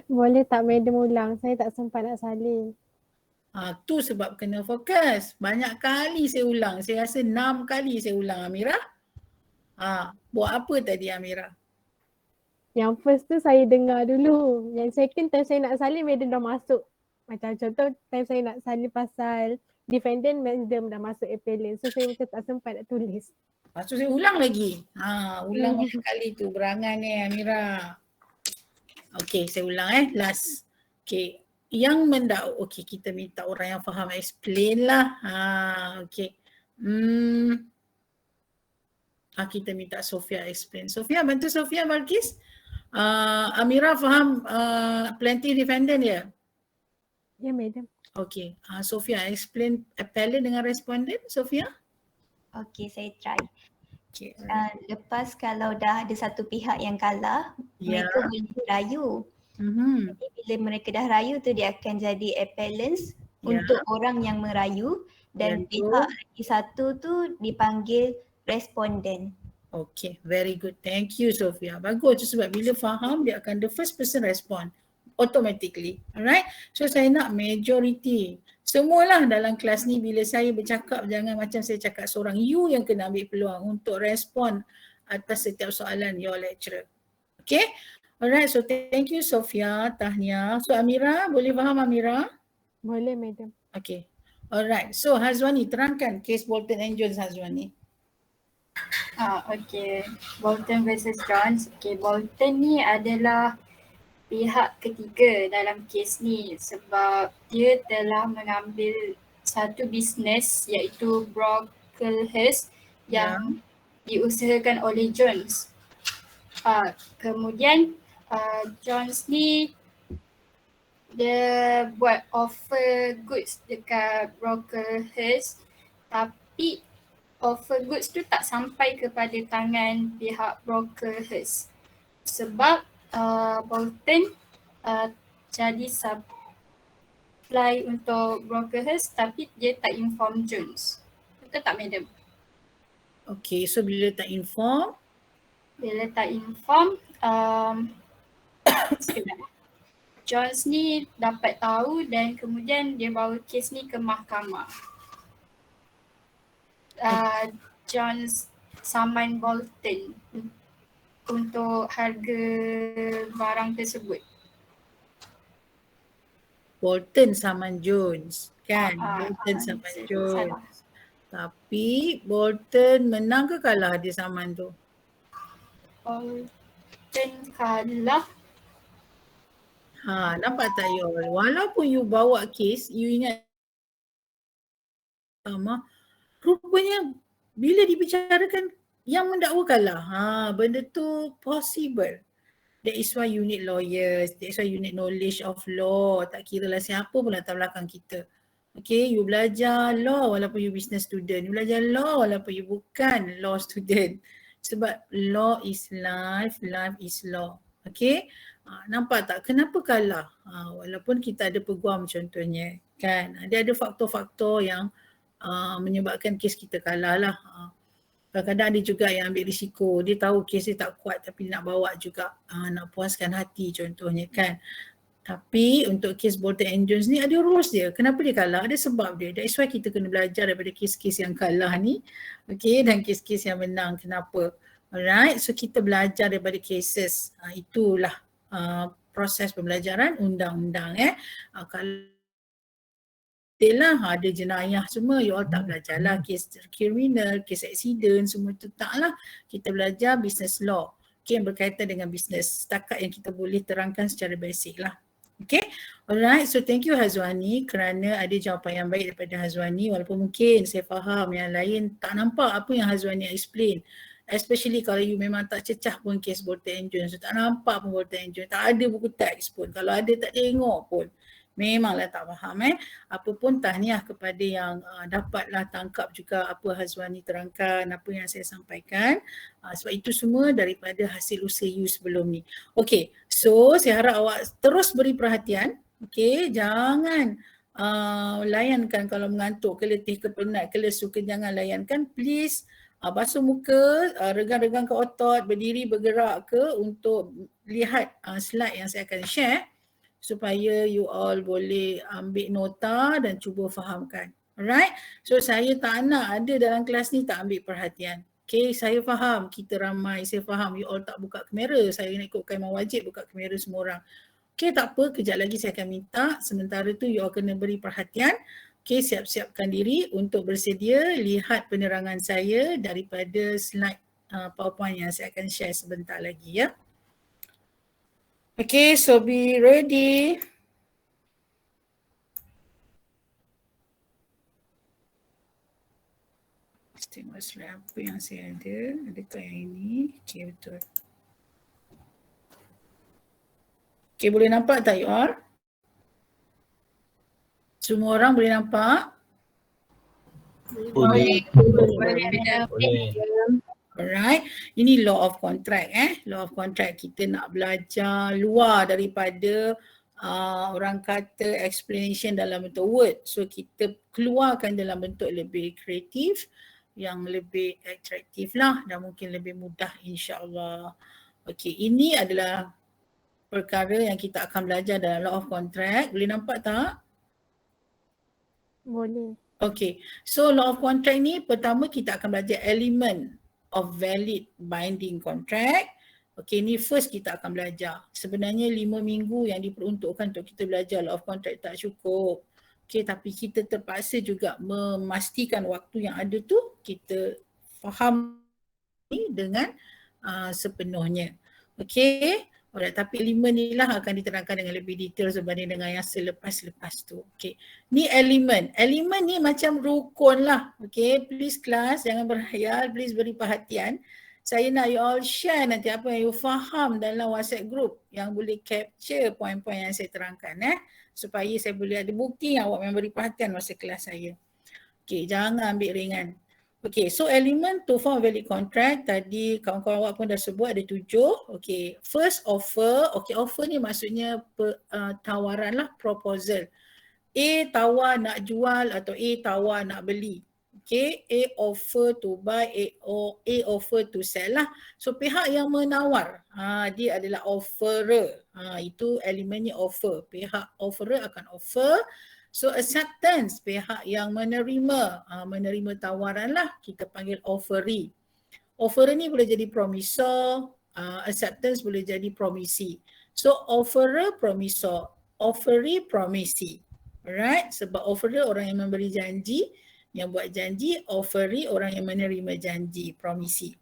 boleh tak madam ulang? Saya tak sempat nak salin. Tu sebab kena fokus. Banyak kali saya ulang. Saya rasa 6 kali saya ulang Amira. Buat apa tadi Amira? Yang first tu saya dengar dulu. Yang second time saya nak salin, madam dah masuk. Macam contoh time saya nak salin pasal defendant, madam dah masuk appellant. So saya macam tak sempat nak tulis. Lepas tu saya ulang lagi. Ulang banyak kali tu. Berangan Amira. Okay, saya ulang last. Okay. Yang mendakwa, okay, kita minta orang yang faham explain lah. Okay. Kita minta Sofia explain. Sofia, bantu Sofia Balkis. Amira faham plaintiff defendant ya? Ya madam. Okay. Sofia explain appellant dengan respondent. Sofia? Okay, saya try. Okay. Lepas kalau dah ada satu pihak yang kalah, mereka boleh rayu. Jadi bila mereka dah rayu tu dia akan jadi appellants untuk orang yang merayu dan pihak lagi satu tu dipanggil responden. Okay, very good. Thank you Sofia. Bagus tu sebab bila faham dia akan the first person respond automatically. Alright? So saya nak majority. Semualah dalam kelas ni bila saya bercakap jangan macam saya cakap seorang. You yang kena ambil peluang untuk respond atas setiap soalan your lecturer. Okay? Alright, so thank you Sofia, Tahnia. So Amira, boleh faham Amira? Boleh, Madam. Okay. Alright, so Hazwani, terangkan case Bolton and Jones Hazwani. Okay. Bolton versus Jones. Okay, Bolton ni adalah pihak ketiga dalam kes ni sebab dia telah mengambil satu bisnes iaitu Brocklehurst yang diusahakan oleh Jones. Kemudian Jones ni dia buat offer goods dekat Brocklehurst tapi offer goods tu tak sampai kepada tangan pihak Brocklehurst sebab Bolton jadi supply untuk Brocklehurst tapi dia tak inform Jones. Betul tak Madam? Okay, so bila tak inform? Bila tak inform, Jones ni dapat tahu dan kemudian dia bawa kes ni ke mahkamah. Jones saman Bolton untuk harga barang tersebut. Bolton saman Jones kan? Bolton saman Jones. Salah. Tapi Bolton menang ke kalah dia saman tu? Bolton kalah. Nampak tak Yol? Walaupun you bawa kes, you ingat sama, rupanya bila dibicarakan yang mendakwa kalah. Benda tu possible. That is why you need lawyers. That is why you need knowledge of law. Tak kira lah siapa pun latar belakang kita. Okay, you belajar law walaupun you business student. You belajar law walaupun you bukan law student. Sebab law is life, life is law. Okay, nampak tak kenapa kalah? Walaupun kita ada peguam contohnya. Kan, dia ada faktor-faktor yang menyebabkan kes kita kalah lah. Kadang-kadang ada juga yang ambil risiko. Dia tahu kes dia tak kuat tapi nak bawa juga. Nak puaskan hati contohnya kan. Tapi untuk kes Bolton and Jones ni ada rules dia. Kenapa dia kalah? Ada sebab dia. That's why kita kena belajar daripada kes-kes yang kalah ni. Okay, dan kes-kes yang menang. Kenapa? Alright, so kita belajar daripada cases. Itulah proses pembelajaran undang-undang. Kalau ada jenayah semua, you all tak belajar lah kes kriminal, kes accident, semua tu tak lah. Kita belajar business law. Okay, yang berkaitan dengan business. Setakat yang kita boleh terangkan secara basic lah. Okay, alright. So thank you Hazwani kerana ada jawapan yang baik daripada Hazwani walaupun mungkin saya faham yang lain tak nampak apa yang Hazwani explain. Especially kalau you memang tak cecah pun kes Bolton and Jones. Tak nampak pun Bolton and Jones. Tak ada buku teks pun. Kalau ada tak tengok pun. Memanglah tak faham Apa pun tahniah kepada yang dapatlah tangkap juga apa Hazwani terangkan, apa yang saya sampaikan. Sebab itu semua daripada hasil usaha you sebelum ni. Okay, so saya harap awak terus beri perhatian. Okay, jangan layankan kalau mengantuk, ke letih, ke penat, ke lesu, ke jangan layankan. Please basuh muka, regang-regang ke otot, berdiri, bergerak ke untuk lihat slide yang saya akan share. Supaya you all boleh ambil nota dan cuba fahamkan. Alright? So saya tak nak ada dalam kelas ni tak ambil perhatian. Okay, saya faham kita ramai, saya faham you all tak buka kamera. Saya nak ikutkan memang wajib buka kamera semua orang. Okay, tak apa, kejap lagi saya akan minta. Sementara tu you all kena beri perhatian. Okay, siap-siapkan diri untuk bersedia lihat penerangan saya daripada slide PowerPoint yang saya akan share sebentar lagi ya. Okay, so be ready. Tengok slide apa yang saya ada. Adakah yang ini? Okay, betul. Okay, boleh nampak tak you all? Semua orang boleh nampak? Boleh. Alright, ini law of contract law of contract. Kita nak belajar luar daripada orang kata explanation dalam bentuk word. So kita keluarkan dalam bentuk lebih kreatif, yang lebih atraktif lah dan mungkin lebih mudah insya-Allah. Okey, ini adalah perkara yang kita akan belajar dalam law of contract. Boleh nampak tak? Boleh. Okay, so law of contract ni pertama kita akan belajar element of valid binding contract. Okay, ni first kita akan belajar. Sebenarnya 5 minggu yang diperuntukkan untuk kita belajar law of contract tak cukup. Okay, tapi kita terpaksa juga memastikan waktu yang ada tu kita faham ni dengan sepenuhnya. Okay. Alright, tapi 5 ni lah akan diterangkan dengan lebih detail sebanding dengan yang selepas-lepas tu. Okay. Ni elemen. Elemen ni macam rukun lah. Okay, please kelas jangan berhayal, please beri perhatian. Saya nak you all share nanti apa yang you faham dalam WhatsApp group yang boleh capture poin-poin yang saya terangkan supaya saya boleh ada bukti yang awak memang beri perhatian masa kelas saya. Okay, jangan ambil ringan. Okay, so element to form a valid contract tadi kawan-kawan awak pun dah sebut ada 7. Okay, first offer. Okay, offer ni maksudnya tawaran lah, proposal. A tawar nak jual atau A tawar nak beli. Okay, A offer to buy, A offer to sell lah. So pihak yang menawar, dia adalah offerer. Itu elemennya offer. Pihak offerer akan offer. So acceptance, pihak yang menerima tawaran lah, kita panggil offeree. Offerer ni boleh jadi promisor, acceptance boleh jadi promisi. So offerer, promisor, offeree, promisi. Alright, sebab offerer orang yang memberi janji, yang buat janji, offeree orang yang menerima janji, promisi.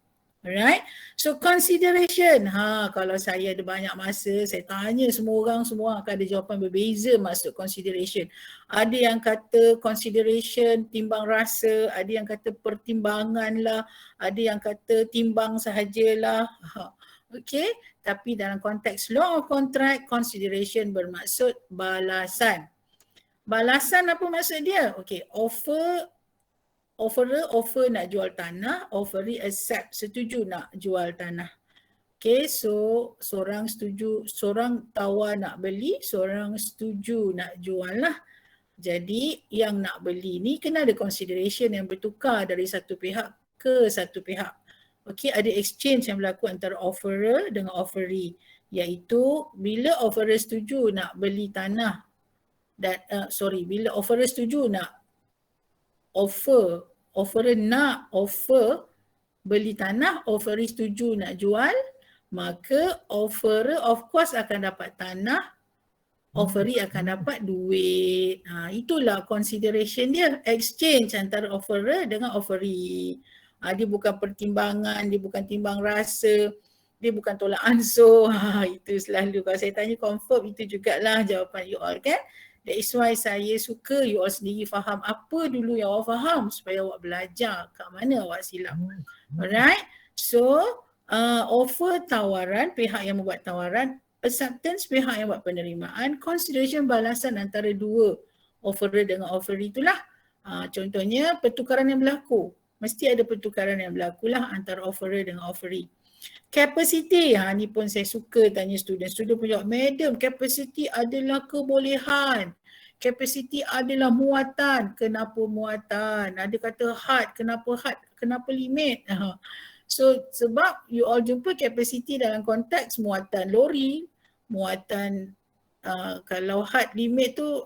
Alright, so consideration. Kalau saya ada banyak masa, saya tanya semua orang akan ada jawapan berbeza maksud consideration. Ada yang kata consideration timbang rasa, ada yang kata pertimbangan lah, ada yang kata timbang sahajalah. Okay, tapi dalam konteks law of contract, consideration bermaksud balasan. Balasan apa maksud dia? Okay, offerer offer nak jual tanah, offeree accept, setuju nak jual tanah. Okay, so seorang setuju, seorang tawar nak beli, seorang setuju nak jual lah. Jadi yang nak beli ni kena ada consideration yang bertukar dari satu pihak ke satu pihak. Okay, ada exchange yang berlaku antara offerer dengan offeree, iaitu bila offerer setuju nak beli tanah dan bila offerer setuju nak offerer nak offer beli tanah, offeree setuju nak jual, maka offerer of course akan dapat tanah, offeree akan dapat duit. Itulah consideration dia, exchange antara offerer dengan offeree. Dia bukan pertimbangan, dia bukan timbang rasa, dia bukan tolak ansur. Itu selalu kalau saya tanya confirm itu jugalah jawapan you all kan. That is why saya suka you all sendiri faham apa dulu yang awak faham supaya awak belajar kat mana awak silap. Alright. So offer tawaran, pihak yang membuat tawaran, acceptance pihak yang buat penerimaan, consideration balasan antara dua offerer dengan offeree itulah. Contohnya pertukaran yang berlaku. Mesti ada pertukaran yang berlaku lah antara offerer dengan offeree. Capacity, ni pun saya suka tanya student. Student pun jawab, madam capacity adalah kebolehan. Capacity adalah muatan. Kenapa muatan? Ada kata had, kenapa had? Kenapa limit? So sebab you all jumpa capacity dalam konteks muatan lori, muatan kalau had limit tu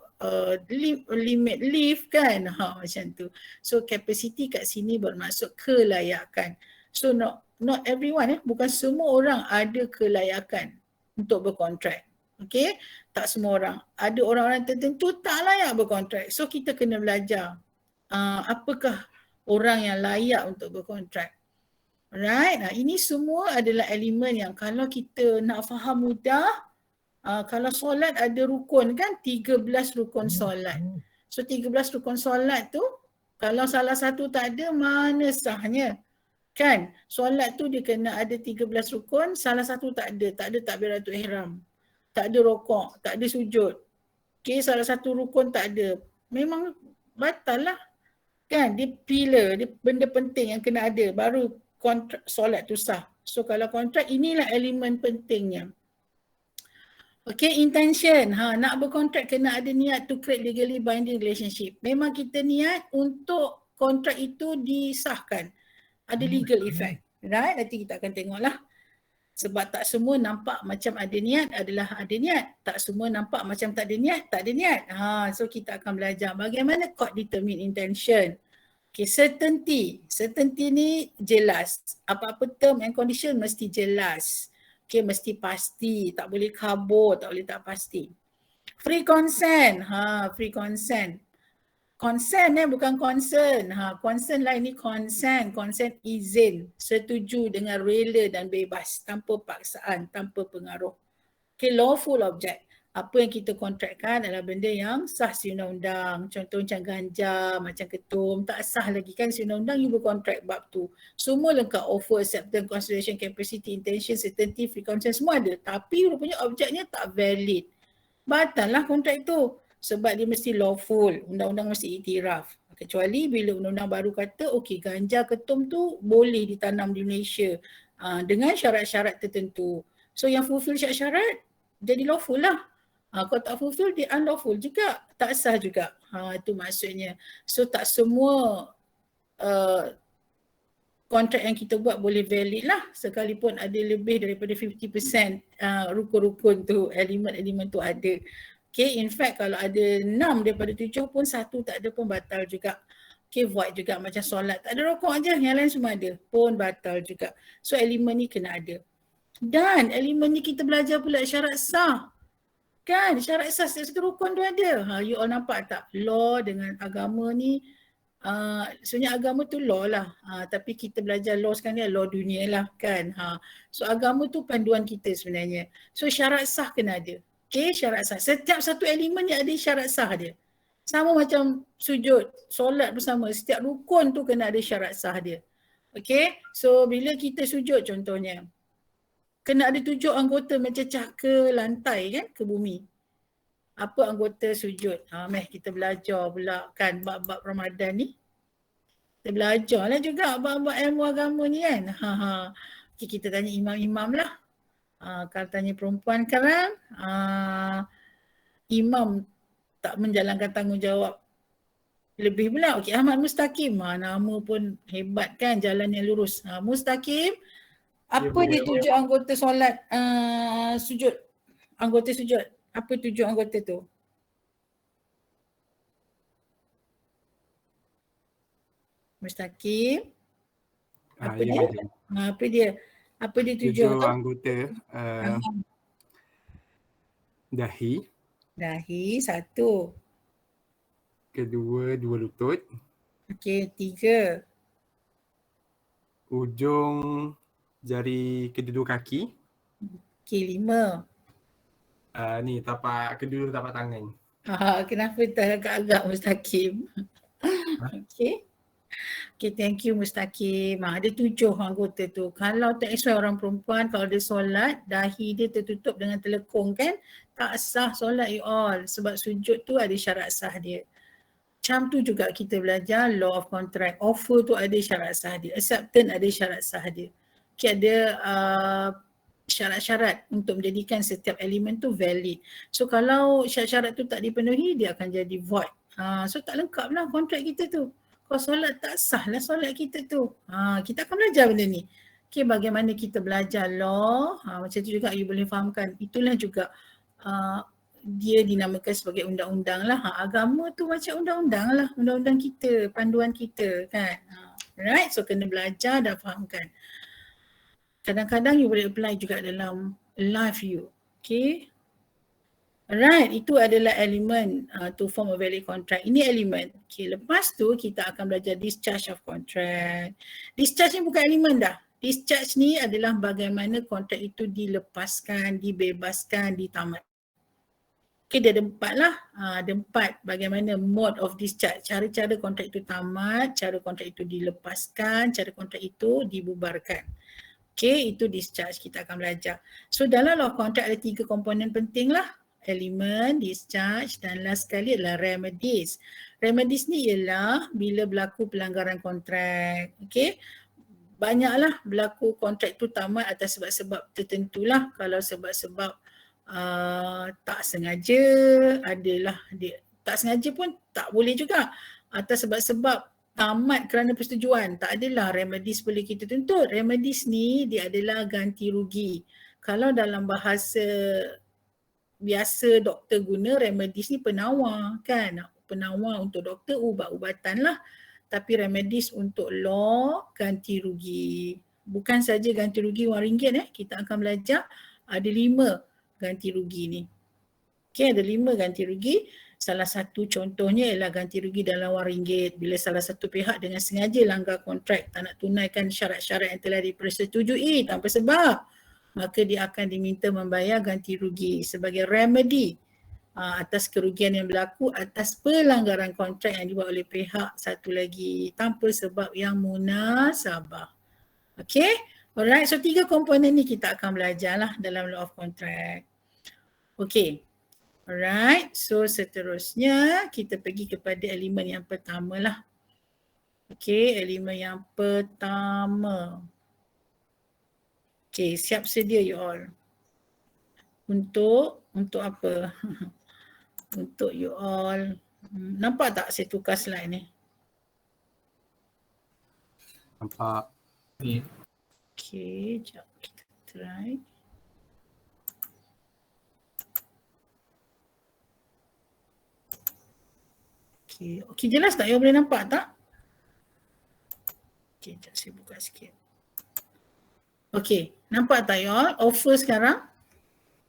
limit lift kan, macam tu. So capacity kat sini bermaksud kelayakan. So not everyone, bukan semua orang ada kelayakan untuk berkontrak. Okay, tak semua orang. Ada orang-orang tertentu tak layak berkontrak. So kita kena belajar apakah orang yang layak untuk berkontrak. Alright, ini semua adalah elemen yang kalau kita nak faham mudah, kalau solat ada rukun kan, 13 rukun solat. So 13 rukun solat tu, kalau salah satu tak ada, mana sahnya? Kan, solat tu dia kena ada 13 rukun, salah satu tak ada takbiratul ihram, tak ada rokok, tak ada sujud. Okay, salah satu rukun tak ada, memang batal lah. Kan, dia pillar, dia benda penting yang kena ada, baru kontrak solat tu sah. So kalau kontrak, inilah elemen pentingnya. Okay, intention. Nak berkontrak kena ada niat to create legally binding relationship. Memang kita niat untuk kontrak itu disahkan. Ada legal effect. Right? Nanti kita akan tengoklah. Sebab tak semua nampak macam ada niat adalah ada niat. Tak semua nampak macam tak ada niat, tak ada niat. So kita akan belajar bagaimana court determine intention. Okay, certainty. Certainty ni jelas. Apa-apa term and condition mesti jelas. Okay, mesti pasti. Tak boleh kabur, tak boleh tak pasti. Free consent. Free consent. Consent bukan concern. Concern lain ni consent. Consent izin. Setuju dengan rela dan bebas. Tanpa paksaan, tanpa pengaruh. Okay, lawful object. Apa yang kita kontrakkan adalah benda yang sah si undang-undang. Contoh macam ganja, macam ketum, tak sah lagi kan si undang-undang, you berkontrak bab tu. Semua lengkap, offer, acceptance, consideration, capacity, intention, certainty, free consent, semua ada. Tapi rupanya objeknya tak valid. Batal lah kontrak itu. Sebab dia mesti lawful, undang-undang mesti iktiraf. Kecuali bila undang-undang baru kata, okey ganja ketum tu boleh ditanam di Malaysia dengan syarat-syarat tertentu. So yang fulfill syarat-syarat, jadi lawful lah. Kalau tak fulfill, dia unlawful juga. Tak sah juga. Itu maksudnya. So tak semua kontrak yang kita buat boleh valid lah. Sekalipun ada lebih daripada 50% rukun-rukun tu, elemen-elemen tu ada. Okay, in fact kalau ada 6 daripada 7 pun 1 tak ada pun batal juga. Okay, void juga macam solat. Tak ada rokok je, yang lain semua ada. Pun batal juga. So elemen ni kena ada. Dan elemen ni kita belajar pula syarat sah. Kan, syarat sah satu rukun tu ada. You all nampak tak? Law dengan agama ni, sebenarnya agama tu law lah. Tapi kita belajar law sekarang ni law dunia lah kan. So agama tu panduan kita sebenarnya. So syarat sah kena ada. Okay, syarat sah. Setiap satu elemen ni ada syarat sah dia. Sama macam sujud, solat bersama. Setiap rukun tu kena ada syarat sah dia. Okay, so bila kita sujud contohnya, kena ada 7 anggota mencecah ke lantai kan, ke bumi. Apa anggota sujud? Meh kita belajar pula kan bab-bab Ramadan ni. Kita belajar lah juga bab-bab ilmu agama ni kan. Okay, kita tanya imam-imam lah. Kalau tanya perempuan sekarang, imam tak menjalankan tanggungjawab lebih pula. Okey, Ahmad Mustaqim. Nama pun hebat kan, jalan yang lurus. Mustaqim, apa dia 7 anggota solat sujud? Anggota sujud. Apa 7 anggota tu? Mustaqim. Apa dia? Apa dia? Apa dia 7 anggota? Dahi. Dahi 1. Kedua, 2 lutut. Okey, 3. Ujung jari kedua kaki. Okey, 5. Ni tapak kedua tapak tangan. Kenapa tak agak-agak Mustaqim? Okey. Okay, thank you Mustaqim. Ada 7 anggota tu. Kalau tak sesuai orang perempuan, kalau dia solat, dahi dia tertutup dengan telekung kan, tak sah solat you all. Sebab sujud tu ada syarat sah dia. Macam tu juga kita belajar law of contract. Offer tu ada syarat sah dia. Acceptance ada syarat sah dia. Okay, ada syarat-syarat untuk menjadikan setiap elemen tu valid. So kalau syarat-syarat tu tak dipenuhi, dia akan jadi void. So tak lengkap lah kontrak kita tu. Kalau solat tak sah lah solat kita tu. Kita akan belajar benda ni. Okay, bagaimana kita belajar law, macam tu juga you boleh fahamkan. Itulah juga dia dinamakan sebagai undang-undang lah. Agama tu macam undang-undang lah. Undang-undang kita, panduan kita kan. Right, so kena belajar dan fahamkan. Kadang-kadang you boleh apply juga dalam life you. Okay. Alright, itu adalah elemen to form a valid contract. Ini elemen. Okay, lepas tu kita akan belajar discharge of contract. Discharge ni bukan elemen dah. Discharge ni adalah bagaimana kontrak itu dilepaskan, dibebaskan, ditamat. Okay, dia ada 4 lah. Ada 4 bagaimana mode of discharge. Cara-cara kontrak itu tamat, cara kontrak itu dilepaskan, cara kontrak itu dibubarkan. Okay, itu discharge kita akan belajar. So dalam law kontrak ada 3 komponen penting lah. Elemen, discharge dan last sekali adalah remedies. Remedies ni ialah bila berlaku pelanggaran kontrak. Okay. banyaklah berlaku kontrak tu tamat atas sebab-sebab tertentulah. Kalau sebab-sebab tak sengaja, adalah dia tak sengaja pun tak boleh juga. Atas sebab-sebab tamat kerana persetujuan, tak adalah remedies boleh kita tuntut. Remedies ni dia adalah ganti rugi. Kalau dalam bahasa biasa doktor guna, remedies ni penawar kan. Penawar untuk doktor ubat-ubatan lah. Tapi remedies untuk law ganti rugi. Bukan saja ganti rugi RM1, kita akan belajar ada 5 ganti rugi ni. Okay, ada 5 ganti rugi. Salah satu contohnya ialah ganti rugi dalam RM1 bila salah satu pihak dengan sengaja langgar kontrak, tak nak tunaikan syarat-syarat yang telah dipersetujui tanpa sebab, maka dia akan diminta membayar ganti rugi sebagai remedy atas kerugian yang berlaku atas pelanggaran kontrak yang dibuat oleh pihak satu lagi tanpa sebab yang munasabah. Okay, alright, so 3 komponen ni kita akan belajar lah dalam law of contract. Okay. Alright, so seterusnya kita pergi kepada elemen yang pertama lah. Okay, elemen yang pertama. Okay, siap sedia you all. Untuk apa? Untuk you all. Nampak tak saya tukar slide ni? Nampak. Okay, jap kita try. Okay, jelas tak? You boleh nampak tak? Okay, sekejap saya buka sikit. Okay, nampak tak you all? Offer sekarang?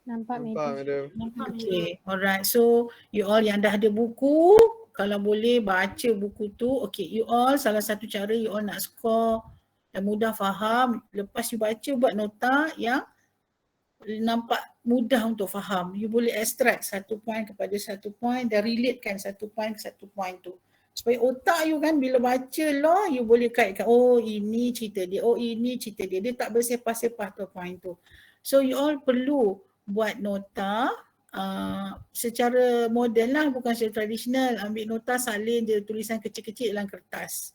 Nampak madam. Okay, alright. So, you all yang dah ada buku, kalau boleh baca buku tu. Okay, you all salah satu cara you all nak score dan mudah faham. Lepas you baca, buat nota yang nampak mudah untuk faham. You boleh extract satu point kepada satu point dan relatekan satu point ke satu point tu. Supaya otak you kan bila baca law, you boleh kaitkan, oh ini cerita dia, oh ini cerita dia. Dia tak bersepah-sepah tu point tu. So you all perlu buat nota secara moden lah, bukan secara tradisional. Ambil nota, salin je tulisan kecil-kecil dalam kertas.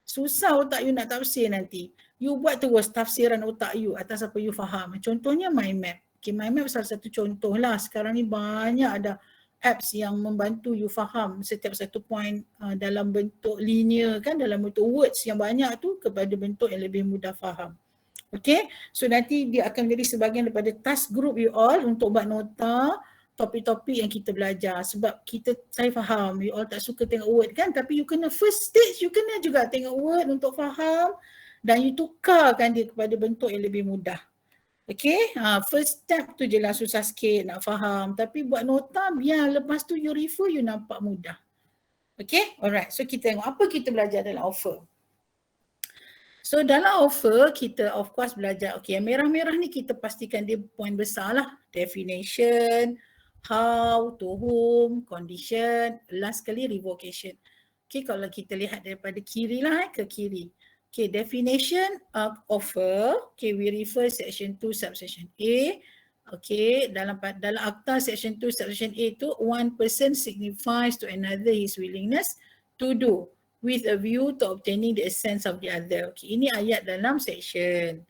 Susah otak you nak tafsir nanti. You buat terus tafsiran otak you atas apa you faham. Contohnya mind map. Okay, mind map salah satu contoh lah. Sekarang ni banyak ada apps yang membantu you faham setiap satu point dalam bentuk linear kan, dalam bentuk words yang banyak tu kepada bentuk yang lebih mudah faham. Okay, so nanti dia akan menjadi sebahagian daripada task group you all untuk buat nota topik-topik yang kita belajar. Sebab saya faham you all tak suka tengok word kan, tapi you kena first stage, you kena juga tengok word untuk faham dan you tukarkan dia kepada bentuk yang lebih mudah. Okay, first step tu je lah susah sikit nak faham, tapi buat nota biar lepas tu you refer, you nampak mudah. Okay, alright, so kita tengok apa kita belajar dalam offer. So dalam offer kita of course belajar, okay, yang merah-merah ni kita pastikan dia point besar lah. Definition, how, to whom, condition, last kali revocation. Okay, kalau kita lihat daripada kiri lah ke kiri. Okay, definition of offer, okay, we refer section 2 subsection A. Okay, dalam akta section 2 subsection A tu, one person signifies to another his willingness to do with a view to obtaining the essence of the other. Okay, ini ayat dalam section.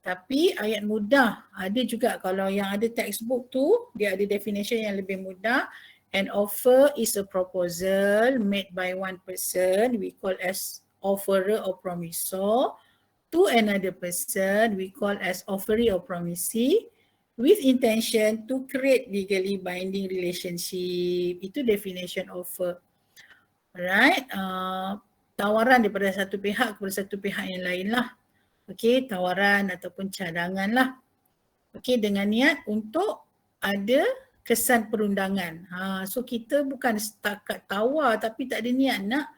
Tapi ayat mudah ada juga, kalau yang ada textbook tu dia ada definition yang lebih mudah. An offer is a proposal made by one person, we call as offerer or promisor, to another person we call as offeree or promisee, with intention to create legally binding relationship. Itu definition offer. Alright, tawaran daripada satu pihak kepada satu pihak yang lain lah. Okay, tawaran ataupun cadangan lah. Okay, dengan niat untuk ada kesan perundangan. So kita bukan setakat tawar tapi tak ada niat nak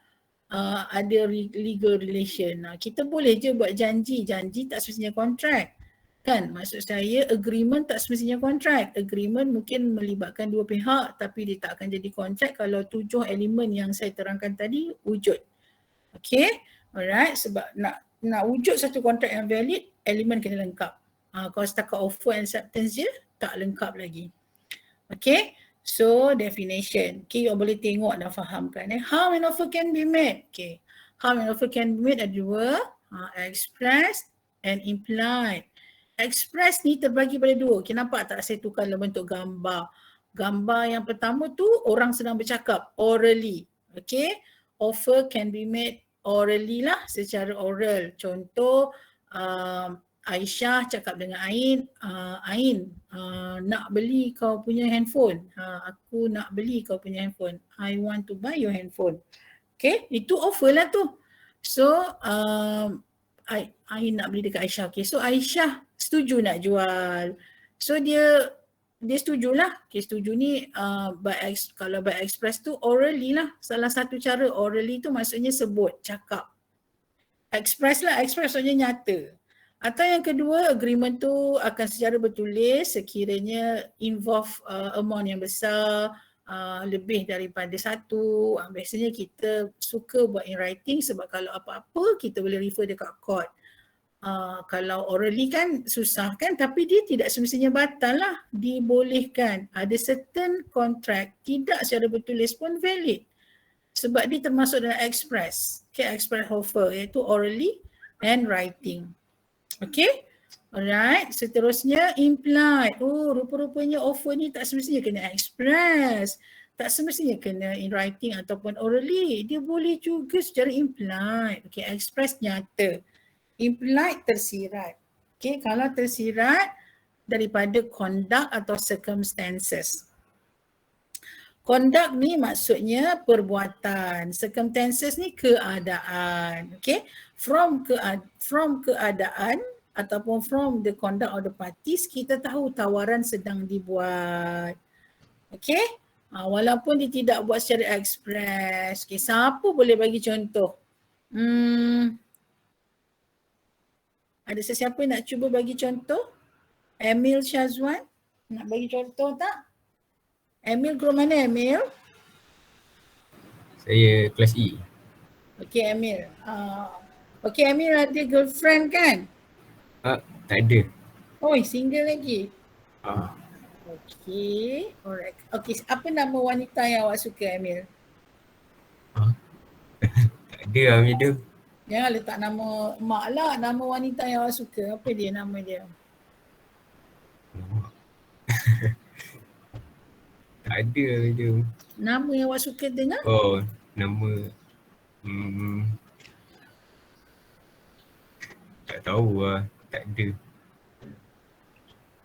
ada legal relation. Kita boleh je buat janji tak semestinya kontrak. Kan, maksud saya agreement tak semestinya kontrak. Agreement mungkin melibatkan dua pihak tapi dia tak akan jadi kontrak kalau 7 elemen yang saya terangkan tadi wujud. Okay, alright, sebab nak wujud satu kontrak yang valid, elemen kena lengkap. Kalau setakat offer and acceptance je, tak lengkap lagi. Okay, so definition. Okay, you boleh tengok dan fahamkan. How an offer can be made. Okay, how an offer can be made ada 2. Express and implied. Express ni terbagi pada dua. Okay, nampak tak saya tukar dalam bentuk gambar. Gambar yang pertama tu orang sedang bercakap orally. Okay, offer can be made orally lah, secara oral. Contoh Aisyah cakap dengan Ain, Ain nak beli kau punya handphone. Aku nak beli kau punya handphone. I want to buy your handphone. Okay, itu offer lah tu. So Ain nak beli dekat Aisyah. Okay, so Aisyah setuju nak jual. So dia setujulah. Okay, setuju ni kalau by express tu orally lah. Salah satu cara orally tu maksudnya sebut, cakap. Express lah, express maksudnya nyata. Atau yang kedua, agreement tu akan secara bertulis sekiranya involve amount yang besar, lebih daripada satu. Biasanya kita suka buat in writing sebab kalau apa-apa kita boleh refer dekat court. Kalau orally kan susah kan, tapi dia tidak semestinya batal lah, dibolehkan. Ada certain contract tidak secara bertulis pun valid sebab dia termasuk dalam express. Okay, express offer iaitu orally and writing. Okay, alright. Seterusnya implied. Oh, rupa-rupanya offer ni tak semestinya kena express, tak semestinya kena in writing ataupun orally. Dia boleh juga secara implied. Okay, express nyata. Implied tersirat. Okay, kalau tersirat daripada conduct atau circumstances. Conduct ni maksudnya perbuatan. Circumstances ni keadaan. Okay, from keadaan ataupun from the conduct of the parties, kita tahu tawaran sedang dibuat. Okay, walaupun dia tidak buat secara express. Okay, siapa boleh bagi contoh? Ada sesiapa nak cuba bagi contoh? Emil Syazwan nak bagi contoh tak? Emil group mana Emil? Saya kelas E. Okay Emil. Okay Emil ada girlfriend kan? Tak ada. Oh, single lagi? Okay, alright. Okay, apa nama wanita yang awak suka Emil? Tak ada lah medium. Jangan letak nama mak lah, nama wanita yang awak suka. Apa dia nama dia? Tak ada medium. Nama yang awak suka dengar? Oh, nama tak tahu lah, tak ada.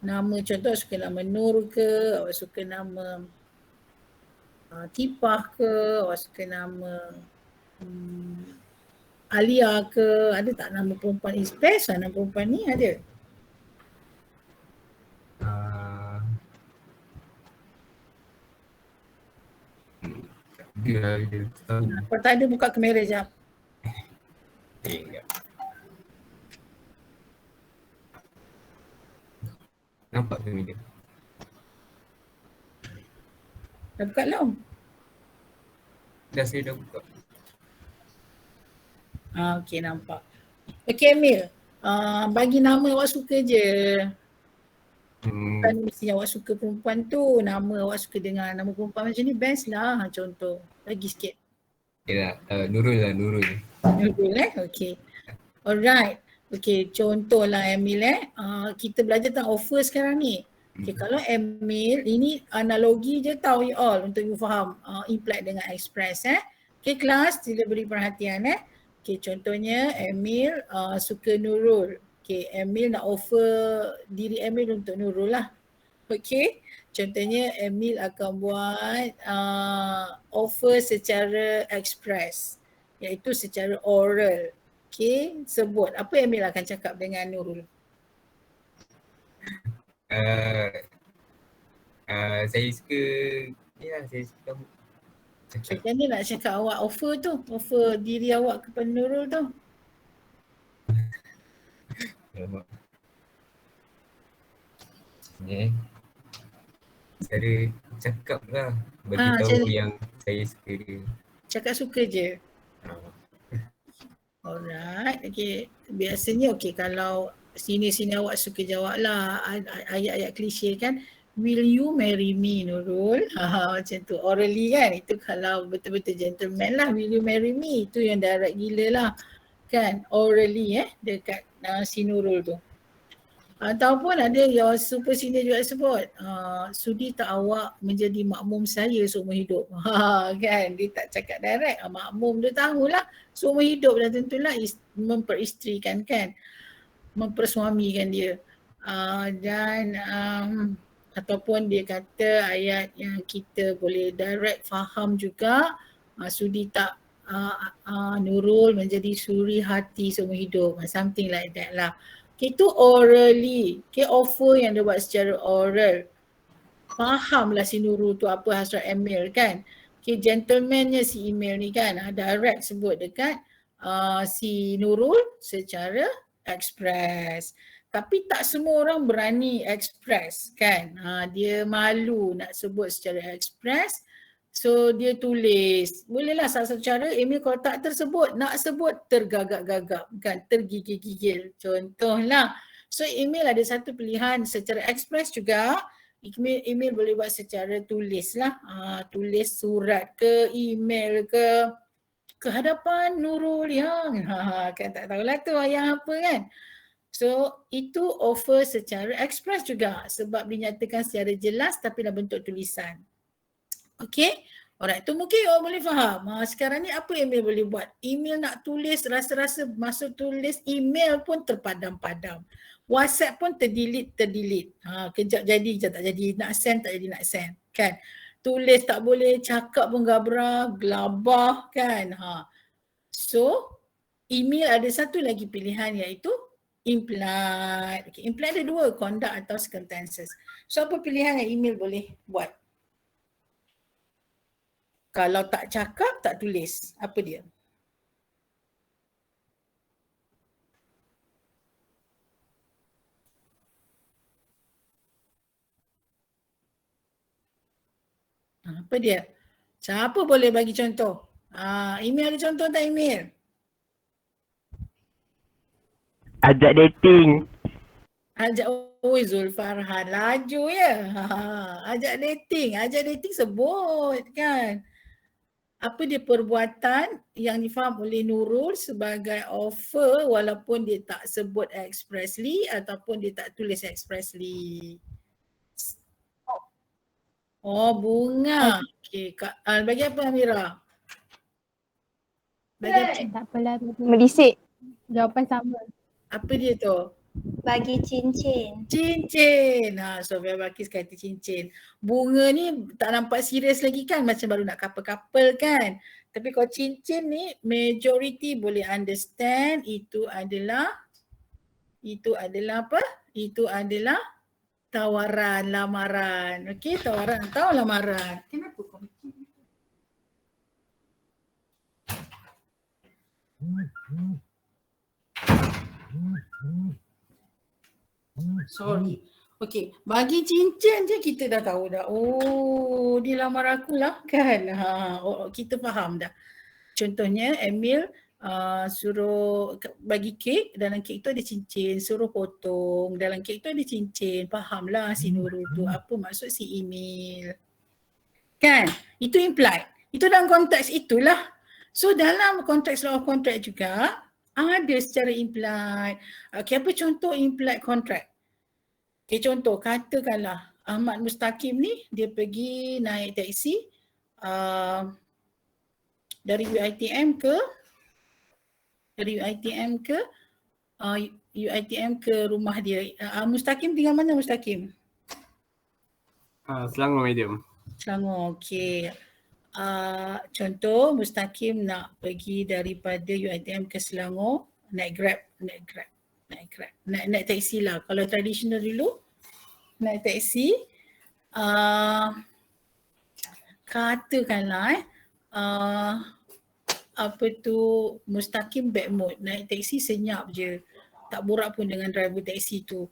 Nama contoh awak suka nama Nur ke, awak suka nama Tipah ke, awak suka nama Alia ke, ada tak nama perempuan? Best lah nama perempuan ni ada. Kalau tak ada buka kamera sekejap. Nampak ke media? Dah buka belum? Dah, saya dah buka. Okay, nampak. Okay Emil, bagi nama awak suka je. Bukan mestinya awak suka perempuan tu, nama awak suka dengar nama perempuan macam ni best lah. Contoh, lagi sikit. Yalah, Nurul lah, Nurul. Nurul okay. Alright. Okay, contoh lah Emil kita belajar tentang offer sekarang ni. Okay, kalau Emil, ini analogi je tau you all untuk you faham implied dengan express Okay kelas, sila beri perhatian Okay, contohnya Emil suka Nurul. Okay, Emil nak offer diri Emil untuk Nurul lah. Okay, contohnya Emil akan buat offer secara express, iaitu secara oral. Okay, sebut. Apa Emil akan cakap dengan Nurul? Saya suka, saya suka cakap. Macam ni nak cakap awak offer tu, offer diri awak kepada Nurul tu. Cara cakap lah, bagi tahu yang saya suka dia. Cakap suka je? Alright, okay. Biasanya okay kalau sini awak suka jawab lah ayat-ayat klise kan. Will you marry me Nurul? Macam tu, orally kan. Itu kalau betul-betul gentleman lah, will you marry me? Itu yang direct gila lah. kan, orally dekat si Nurul tu. Ataupun ada yang super senior juga sebut, sudi tak awak menjadi makmum saya seumur hidup. Kan, dia tak cakap direct, makmum dia tahulah seumur hidup dah tentulah memperistrikan kan, mempersuamikan dia. Dan ataupun dia kata ayat yang kita boleh direct faham juga, sudi tak Nurul menjadi suri hati seumur hidup, something like that lah. Itu orally, offer yang dia buat secara oral. Fahamlah si Nurul tu apa hasrat Emil kan. Gentlemannya si Emil ni kan, direct sebut dekat si Nurul secara express. Tapi tak semua orang berani express kan. Dia malu nak sebut secara express. So dia tulis. Bolehlah salah satu cara Emil kalau tak tersebut, nak sebut tergagap-gagap kan, tergigil-gigil. Contohlah. So Emil ada satu pilihan secara express juga. Emil boleh buat secara tulis lah. Tulis surat ke email ke hadapan Nurul yang kan tak tahulah tu yang apa kan. So itu offer secara express juga sebab dinyatakan secara jelas tapi dalam bentuk tulisan. Okay, alright, tu mungkin orang boleh faham. Sekarang ni apa email boleh buat? Email nak tulis, rasa-rasa masuk tulis email pun terpadam-padam. WhatsApp pun terdelete. Kejap jadi, kejap tak jadi. Nak send, tak jadi nak send. Kan? Tulis tak boleh, cakap pun gelabah kan. So, email ada satu lagi pilihan iaitu implied. Okay, implied ada dua, conduct atau circumstances. So, apa pilihan yang email boleh buat? Kalau tak cakap, tak tulis. Apa dia? Apa dia? Siapa boleh bagi contoh? Email ada contoh tak email? Ajak dating. Zulfarhan laju ya. Ajak dating sebut kan. Apa dia perbuatan yang difaham oleh Nurul sebagai offer walaupun dia tak sebut expressly ataupun dia tak tulis expressly. Oh, bunga. Okey, bagi apa Amira? Bagi tak apalah, merisik. Jawapan sama. Apa dia tu? Bagi cincin. Cincin. Sofia Bakis kata cincin. Bunga ni tak nampak serius lagi kan, macam baru nak couple-couple kan. Tapi kalau cincin ni majority boleh understand itu adalah apa? Itu adalah tawaran, lamaran. Okey, tawaran atau lamaran. Kenapa kau bikin itu? Sorry. Okey, bagi cincin je kita dah tahu dah. Oh, dia lamar aku lah kan. Kita faham dah. Contohnya Emil suruh bagi kek, dalam kek tu ada cincin, suruh potong, dalam kek tu ada cincin. Fahamlah si Nurul tu apa maksud si email. Kan? Itu implied. Itu dalam konteks itulah. So dalam konteks law of contract juga ada secara implied. Okay, apa contoh implied contract? Okay, contoh katakanlah Ahmad Mustaqim ni dia pergi naik teksi dari UiTM ke rumah dia. Mustaqim tinggal mana Mustaqim? Selangor medium. Selangor, okey. Contoh Mustaqim nak pergi daripada UiTM ke Selangor naik taksi lah. Kalau tradisional dulu naik taksi, katakanlah apa tu Mustaqim bad mood, naik taksi senyap je, tak borak pun dengan driver taksi tu,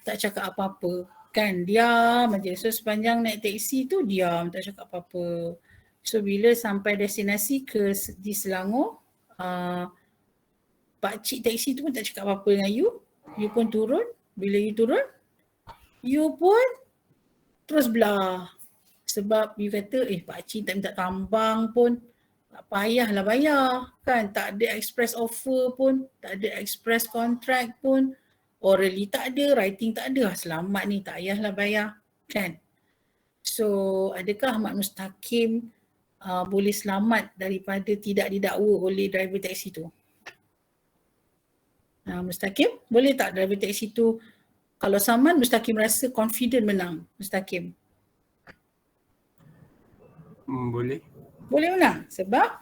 tak cakap apa-apa kan, diam aja. So sepanjang naik taksi tu diam, tak cakap apa-apa. So bila sampai destinasi di Selangor, pakcik taksi tu pun tak cakap apa-apa dengan you pun turun. Bila you turun, you pun terus belah. Sebab you kata, pakcik tak minta tambang pun, Tak payahlah bayar kan, tak ada express offer pun, tak ada express contract pun, orally tak ada, writing tak ada, selamat ni tak payahlah bayar kan. So adakah Ahmad Mustaqim boleh selamat daripada tidak didakwa oleh driver taksi tu? Mustaqim, boleh tak driver taksi tu kalau saman Mustaqim rasa confident menang Mustaqim? Boleh. Boleh menang sebab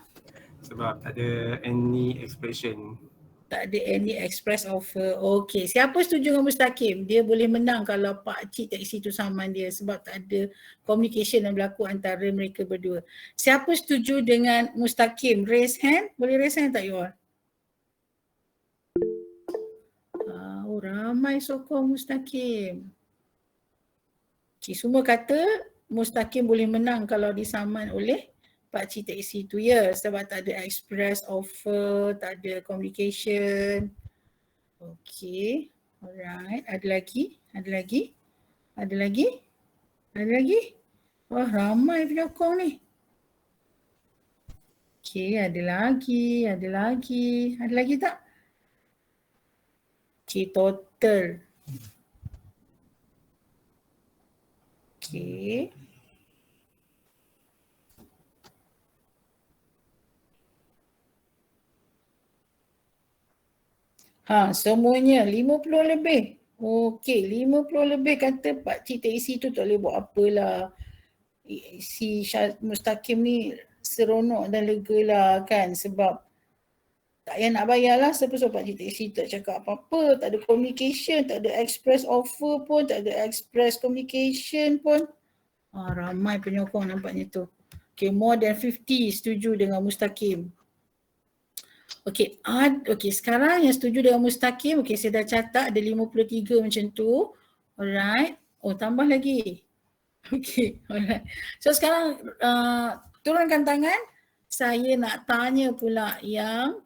Tak ada any expression. tak ada any express offer. Okey, siapa setuju dengan Mustaqim? Dia boleh menang kalau pak cik taksi tu saman dia sebab tak ada communication yang berlaku antara mereka berdua. Siapa setuju dengan Mustaqim? Raise hand. Boleh raise hand tak you all? Ramai sokong Mustaqim. Cik semua kata Mustaqim boleh menang kalau disaman oleh pakcik taksi tu ya, sebab tak ada express offer, tak ada communication. Okey. Alright, ada lagi? Ada lagi? Ada lagi? Ada lagi? Wah, ramai penyokong ni. Okey, ada lagi, ada lagi. Ada lagi tak? Okey, total. Okey. Semuanya 50 lebih. Okey, 50 lebih kata pakcik taksi tu tak boleh buat apalah. Si Mustaqim ni seronok dan lega lah kan, sebab tak payah nak bayar lah. Sebab pakcik taksi tak cakap apa-apa, tak ada communication, tak ada express offer pun, tak ada express communication pun. Ramai penyokong nampaknya tu. Okay, more than 50 setuju dengan Mustaqim. Okay, sekarang yang setuju dengan Mustaqim, okay, saya dah catat ada 53 macam tu. Alright. Oh, tambah lagi. Okay, alright. So sekarang turunkan tangan. Saya nak tanya pula yang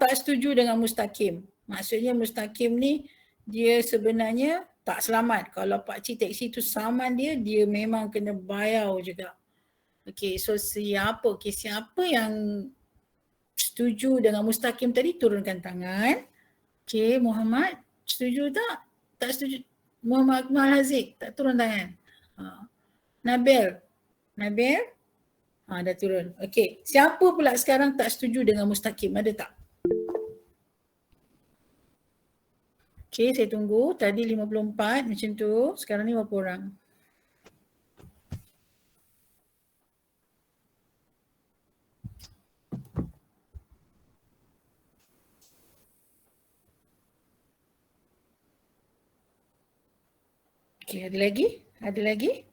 tak setuju dengan Mustaqim. Maksudnya Mustaqim ni dia sebenarnya tak selamat. Kalau pakcik taksi tu saman dia, dia memang kena bayar juga. Okay, so siapa yang setuju dengan Mustaqim tadi turunkan tangan. Okay, Muhammad setuju tak? Tak setuju. Muhammad Akmal Haziq tak turun tangan. Nabil? Dah turun. Okay, siapa pula sekarang tak setuju dengan Mustaqim? Ada tak? Okay, saya tunggu. Tadi 54 macam tu. Sekarang ni berapa orang? Okay, ada lagi? Ada lagi?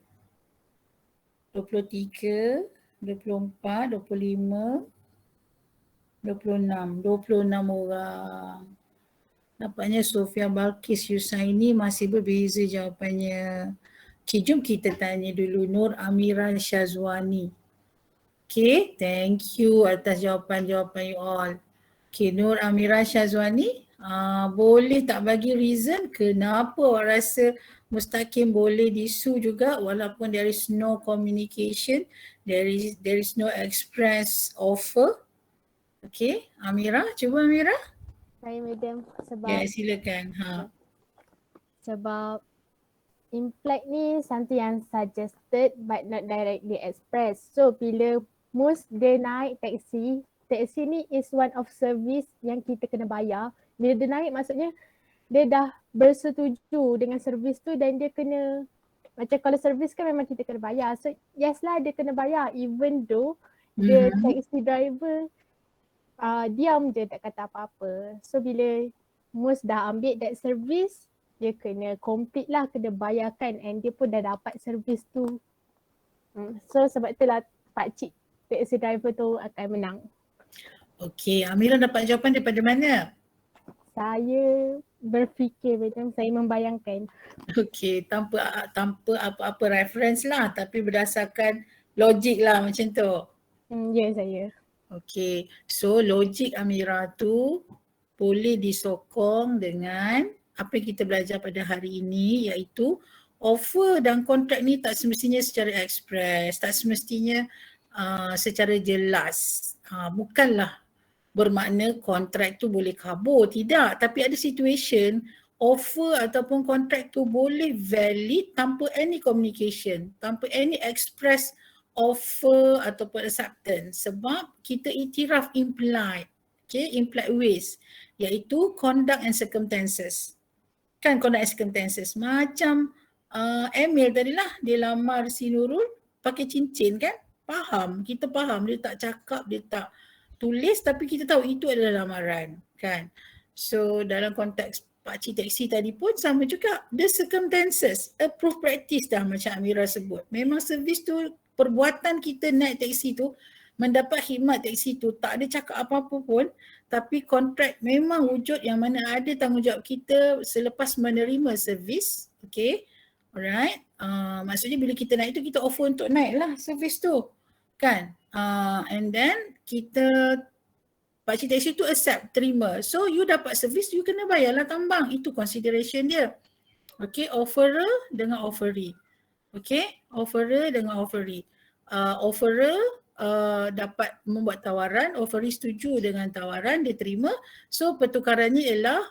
23, 24, 25, 26 orang. Nampaknya Sofia Balkis Yusaini masih berbeza jawapannya. Okay, jom kita tanya dulu Nur Amira Syazwani. Okay, thank you atas jawapan-jawapan you all. Okay, Nur Amira Syazwani, boleh tak bagi reason kenapa awak rasa Mustaqim boleh disu juga walaupun there is no communication, there is no express offer? Okay, Amira, cuba Amira. Saya madam sebab silakan. Sebab implied ni something yang suggested but not directly expressed. So bila Mus dia naik taksi ni is one of service yang kita kena bayar. Bila dia naik maksudnya dia dah bersetuju dengan servis tu dan dia kena, macam kalau servis kan memang kita kena bayar. So yes lah dia kena bayar even though the taxi driver diam je tak kata apa-apa. So bila Mus dah ambil that service, dia kena complete lah, kena bayarkan and dia pun dah dapat servis tu. So sebab itulah pakcik taxi driver tu akan menang. Okay, Amira dapat jawapan daripada mana? Saya berfikir macam saya membayangkan. Okay, tanpa apa-apa reference lah tapi berdasarkan logik lah macam tu. Ya saya. Okay, so logik Amira tu boleh disokong dengan apa yang kita belajar pada hari ini iaitu offer dan kontrak ni tak semestinya secara ekspres, tak semestinya secara jelas. Bukanlah bermakna kontrak tu boleh kabur, tidak. Tapi ada situation offer ataupun kontrak tu boleh valid tanpa any communication, tanpa any express offer ataupun acceptance, sebab kita iktiraf implied, implied ways, iaitu conduct and circumstances. Kan conduct and circumstances, macam Emil tadilah, dia lamar si Nurul pakai cincin kan, kita faham dia tak cakap, dia tak tulis, tapi kita tahu itu adalah lamaran kan. So dalam konteks pakcik teksi tadi pun sama juga, the circumstances, approved practice dah macam Amira sebut. Memang servis tu, perbuatan kita naik teksi tu, mendapat khidmat teksi tu, tak ada cakap apa-apa pun, tapi kontrak memang wujud yang mana ada tanggungjawab kita selepas menerima servis. Okay, alright. Maksudnya bila kita naik tu, kita offer untuk naik lah servis tu kan. And then kita, pakcik teksi tu accept, terima. So you dapat servis, you kena bayarlah tambang. Itu consideration dia. Okay, offerer dengan offeree. Okay, offerer dengan offeree. Offerer dapat membuat tawaran, offeree setuju dengan tawaran, dia terima. So pertukarannya ialah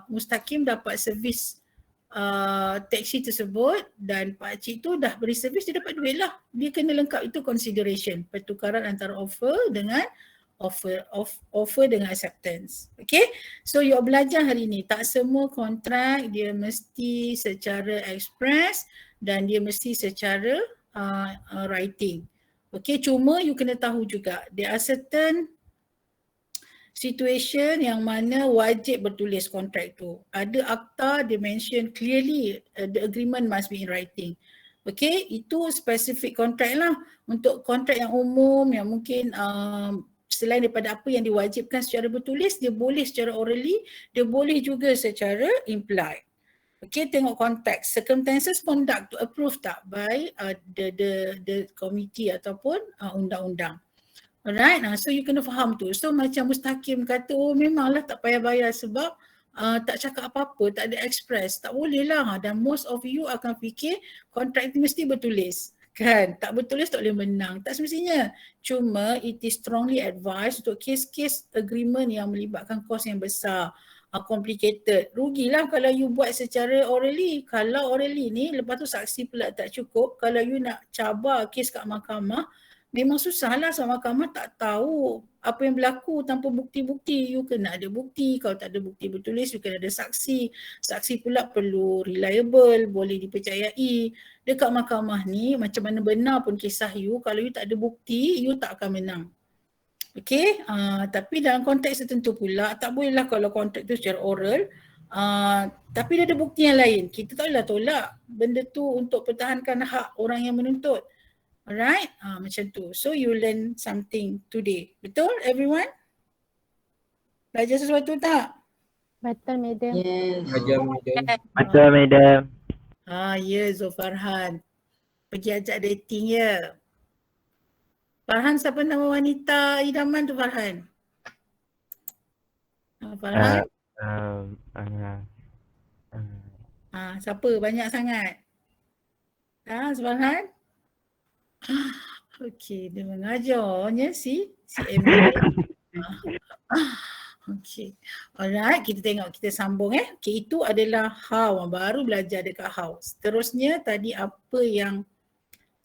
Mustaqim dapat servis teksi tersebut dan pakcik tu dah beri servis, dia dapat duit lah. Dia kena lengkap, itu consideration. Pertukaran antara offer dengan offer dengan acceptance. Okay, so you belajar hari ni, tak semua kontrak dia mesti secara express dan dia mesti secara writing. Okay, cuma you kena tahu juga there are certain situation yang mana wajib bertulis kontrak tu. Ada akta, dia mention clearly the agreement must be in writing. Okay, itu spesifik kontrak lah. Untuk kontrak yang umum yang mungkin selain daripada apa yang diwajibkan secara bertulis, dia boleh secara orally, dia boleh juga secara implied. Okay, tengok konteks, circumstances, conduct to approve tak by the committee ataupun undang-undang. Alright, so you kena faham tu. So macam Mustaqim kata, oh memanglah tak payah bayar sebab tak cakap apa-apa, tak ada express. Tak boleh lah, dan most of you akan fikir kontrak itu mesti bertulis. Kan, tak bertulis tak boleh menang. Tak semestinya. Cuma it is strongly advised untuk kes-kes agreement yang melibatkan kos yang besar, complicated. Rugilah kalau you buat secara orally. Kalau orally ni, lepas tu saksi pula tak cukup, kalau you nak cabar kes kat mahkamah, memang susah lah sebab mahkamah tak tahu apa yang berlaku tanpa bukti-bukti. You kena ada bukti, kalau tak ada bukti bertulis, you kena ada saksi. Saksi pula perlu reliable, boleh dipercayai. Dekat mahkamah ni, macam mana benar pun kisah you, kalau you tak ada bukti, you tak akan menang. Okay, tapi dalam konteks tertentu pula, tak bolehlah kalau kontrak tu secara oral, tapi dia ada bukti yang lain. Kita tak bolehlah tolak benda tu untuk pertahankan hak orang yang menuntut. Alright, macam tu. So you learn something today. Betul everyone? Belajar sesuatu tak? Betul, Madam. Yes. Belajar, Madam. Betul, Madam. Ya, Zulfarhan. Pergi ajak dating ya. Farhan, siapa nama wanita idaman tu Farhan? Farhan? Siapa? Banyak sangat. Farhan? Okey, dia mengajarnya si Emil. Okey. Alright, kita tengok, kita sambung Okey, itu adalah how, baru belajar dekat how. Seterusnya tadi apa yang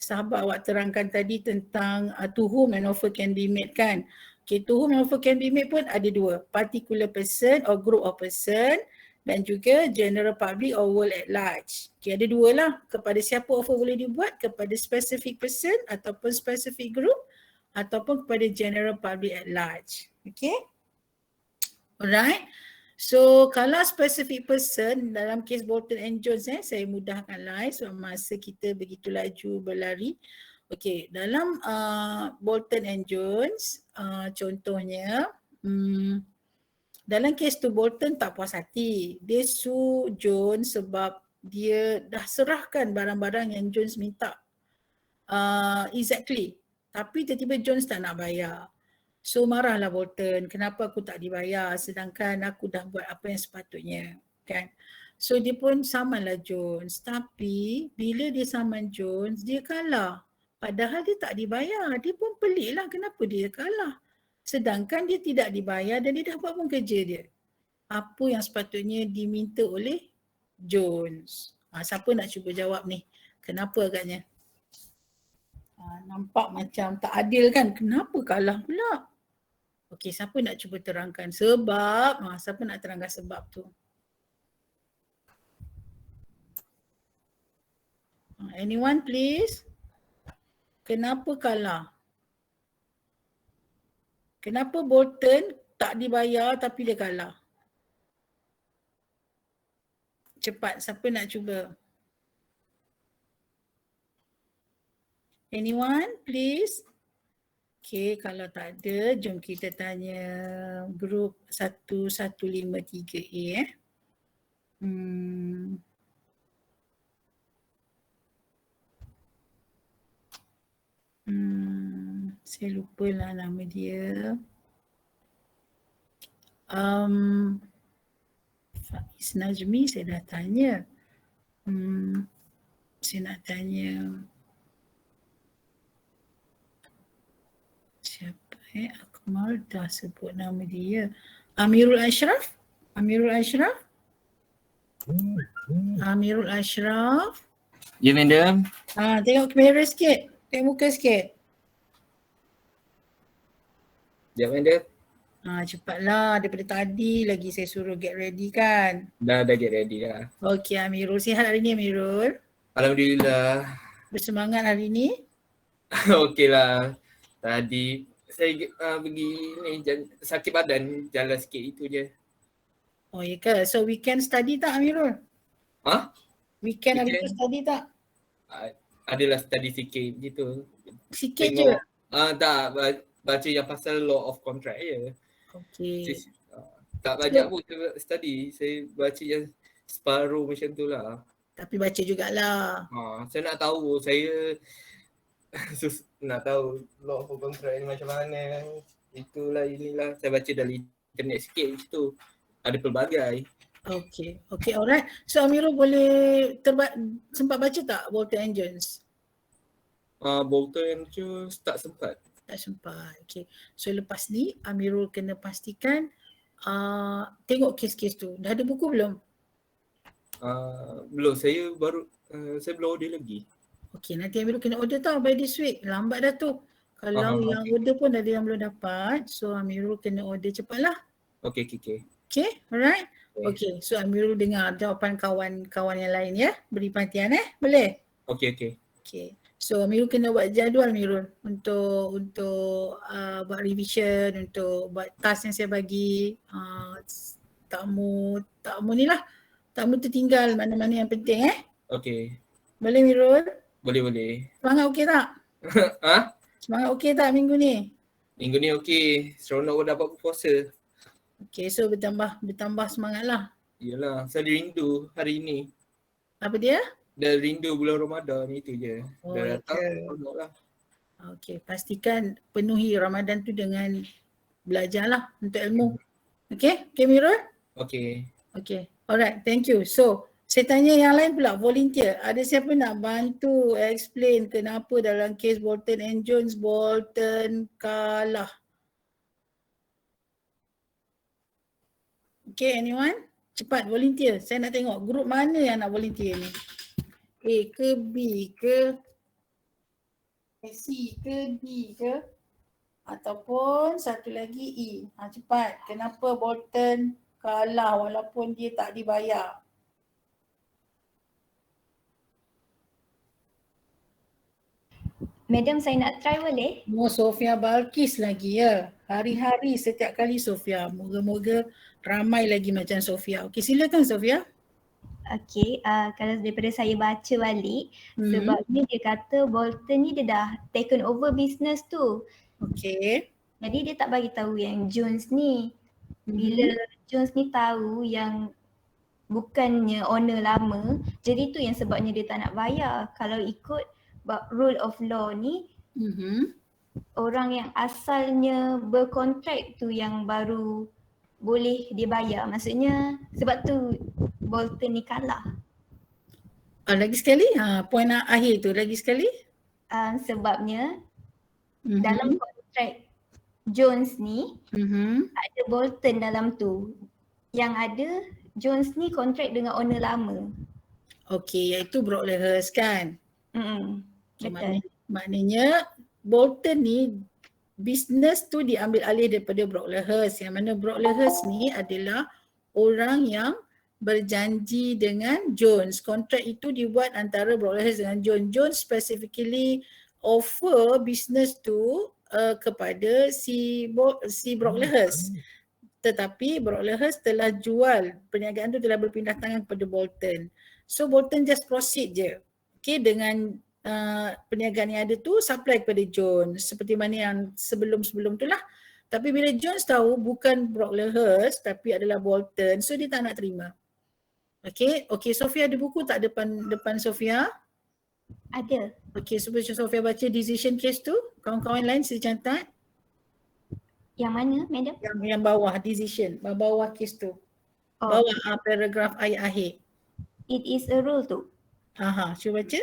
sahabat awak terangkan tadi tentang to whom an offer can be made kan. Okay, to whom an offer can be made pun ada dua. Particular person or group of person dan juga general public or world at large. Okay, ada dua lah. Kepada siapa offer boleh dibuat? Kepada specific person ataupun specific group ataupun kepada general public at large. Okay. Alright. So kalau specific person dalam kes Bolton and Jones saya mudahkanlah sebab masa kita begitu laju berlari. Okey, dalam Bolton and Jones contohnya dalam kes tu Bolton tak puas hati. Dia sue Jones sebab dia dah serahkan barang-barang yang Jones minta. Exactly. Tapi tiba-tiba Jones tak nak bayar. So marahlah Bolton, kenapa aku tak dibayar sedangkan aku dah buat apa yang sepatutnya, kan? So dia pun samanlah Jones, tapi bila dia saman Jones, dia kalah. Padahal dia tak dibayar. Dia pun pelik lah kenapa dia kalah. Sedangkan dia tidak dibayar dan dia dah buat pun kerja dia. Apa yang sepatutnya diminta oleh Jones? Siapa nak cuba jawab ni? Kenapa agaknya? Nampak macam tak adil kan? Kenapa kalah pula? Okey, siapa nak cuba terangkan sebab? Siapa nak terangkan sebab tu? Anyone please? Kenapa kalah? Kenapa Bolton tak dibayar tapi dia kalah? Cepat, siapa nak cuba? Anyone please? Okay, kalau tak ada, jom kita tanya grup 1153A saya lupalah nama dia. Faiz Najmi saya dah tanya. Saya nak tanya siapa Akmal dah sebut nama dia. Amirul Ashraf? Amirul Ashraf? Amirul Ashraf? Ya, madam. Tengok kamera sikit. Tengok muka sikit. Ya, madam. Cepatlah, daripada tadi lagi saya suruh get ready kan. Dah get ready dah. Okey Amirul, sihat hari ni Amirul? Alhamdulillah. Bersemangat hari ni? Okey lah. Tadi saya pergi ni sakit badan, jalan sikit itu je. Oh ya ke? So weekend study tak Amirul? Weekend Amirul study tak? Adalah study sikit gitu. Sikit je? Tak, baca yang pasal law of contract je. Okey. Tak banyak pun study, saya baca yang separuh macam tu lah. Tapi baca jugalah. Saya nak tahu, saya nak tahu law of contract ni macam mana. Itulah inilah, saya baca dari internet sikit situ. Ada pelbagai. Okay, alright. So Amirul boleh sempat baca tak Bolton and Jones? Bolton and Jones tak sempat. Tak sempat, okay. So lepas ni Amirul kena pastikan tengok kes-kes tu. Dah ada buku belum? Belum, saya belum order lagi. Okay, nanti Amirul kena order tau by this week. Lambat dah tu. Kalau yang order pun ada yang belum dapat. So Amirul kena order cepatlah. Okay. Okay, alright. Okay, so Amirul dengar jawapan kawan-kawan yang lain ya. Beri perhatian boleh? Okay. So Amirul kena buat jadual Amirul untuk buat revision, untuk buat task yang saya bagi. Takmu ni lah. Takmu tertinggal mana-mana yang penting Okay. Boleh Amirul? Boleh. Semangat okey tak? Semangat okey tak minggu ni? Minggu ni okey. Seronok dapat berpuasa. Okay, so bertambah semangat lah. Yelah, saya rindu hari ni. Apa dia? Dah rindu bulan Ramadan, itu je. Dah datang, seronok lah. Okay, pastikan penuhi Ramadan tu dengan belajar lah untuk ilmu. Okay Mirul? Okay, alright, thank you. So, saya tanya yang lain pula, volunteer. Ada siapa nak bantu explain kenapa dalam kes Bolton and Jones, Bolton kalah? Okay, anyone? Cepat volunteer. Saya nak tengok grup mana yang nak volunteer ni. A ke B ke C ke D ke ataupun satu lagi E. Cepat. Kenapa Bolton kalah walaupun dia tak dibayar? Madam, saya nak try boleh? Sofia Balkis lagi ya. Hari-hari setiap kali Sofia. Moga-moga ramai lagi macam Sofia. Okey, silakan Sofia. Okey, kalau daripada saya baca balik, sebabnya dia kata Bolton ni dia dah taken over business tu. Okey. Jadi dia tak bagi tahu yang Jones ni. Bila Jones ni tahu yang bukannya owner lama, jadi tu yang sebabnya dia tak nak bayar. Kalau ikut rule of law ni, orang yang asalnya berkontrak tu yang baru boleh dibayar. Maksudnya sebab tu Bolton ni kalah? Lagi sekali, poin akhir tu lagi sekali. Sebabnya dalam kontrak Jones ni ada Bolton dalam tu. Yang ada Jones ni kontrak dengan owner lama. Okey, iaitu Brock Lehers kan? Betul. Maknanya Bolton ni bisnes tu diambil alih daripada Brock Lehers, yang mana Brock Lehers ni adalah orang yang berjanji dengan Jones. Kontrak itu dibuat antara Brock Lehers dengan Jones. Jones specifically offer bisnes tu kepada si Brock Lehers. Tetapi Brock Lehers telah jual, perniagaan tu telah berpindah tangan kepada Bolton. So Bolton just proceed je. Okay, dengan perniagaan yang ada tu supply kepada Jones seperti mana yang sebelum-sebelum tu lah. Tapi bila Jones tahu bukan Brock Lehers tapi adalah Bolton, so dia tak nak terima. Okay, Sofia ada buku tak depan Sofia? Ada. Okay, supaya Sofia baca decision case tu, kawan-kawan lain sila catat. Yang mana, madam? Yang bawah decision, bawah case tu. Bawah paragraf ayat akhir. It is a rule tu. Cuba baca.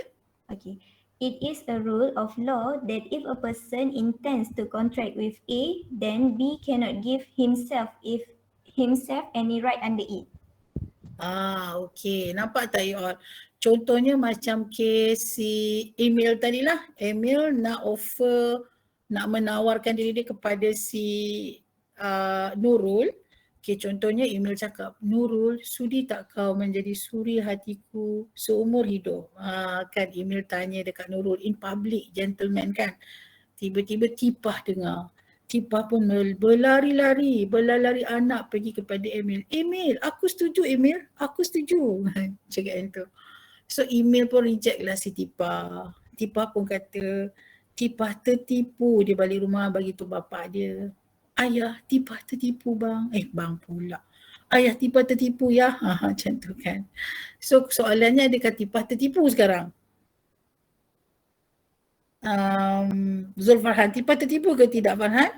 Okay. It is a rule of law that if a person intends to contract with A, then B cannot give himself any right under it. Okay. Nampak tak you all? Contohnya macam kes si Emil tadi lah. Emil nak offer, nak menawarkan diri dia kepada si Nurul. Okay, contohnya Emil cakap, Nurul, sudi tak kau menjadi suri hatiku seumur hidup? Kan Emil tanya dekat Nurul in public, gentleman kan. Tiba-tiba Tipah dengar. Tipah pun berlari-lari anak pergi kepada Emil. Emil, aku setuju Emil, aku setuju. Cakap yang tu. So Emil pun reject lah si Tipah. Tipah pun kata, Tipah tertipu, dia balik rumah bagi tu bapak dia. Ayah, Tipah tertipu bang. Bang pula. Ayah, Tipah tertipu ya. Macam tu kan. So soalannya, adakah Tipah tertipu sekarang? Zulfarhan, Tipah tertipu ke tidak Farhan?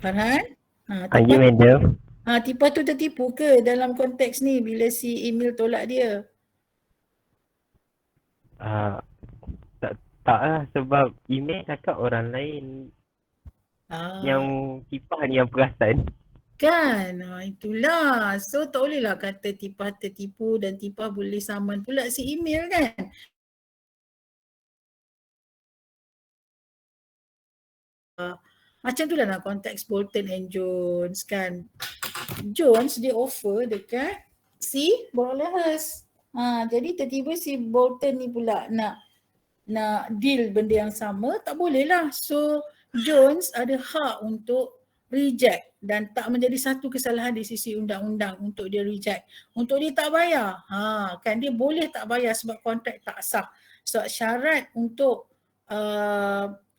Farhan? Ya, madam. Tipah tu tertipu ke dalam konteks ni bila si Emil tolak dia? Tak lah, sebab email cakap orang lain yang Tipah ni yang perasan. Kan, itulah. So tak bolehlah kata Tipah tertipu dan Tipah boleh saman pula si email kan. Macam tu lah dalam konteks Bolton and Jones kan. Jones dia offer dekat si Brock Lehers. Jadi tiba-tiba si Bolton ni pula nak deal benda yang sama, tak boleh lah. So Jones ada hak untuk reject dan tak menjadi satu kesalahan di sisi undang-undang untuk dia reject. Untuk dia tak bayar, kan dia boleh tak bayar sebab kontrak tak sah. So syarat untuk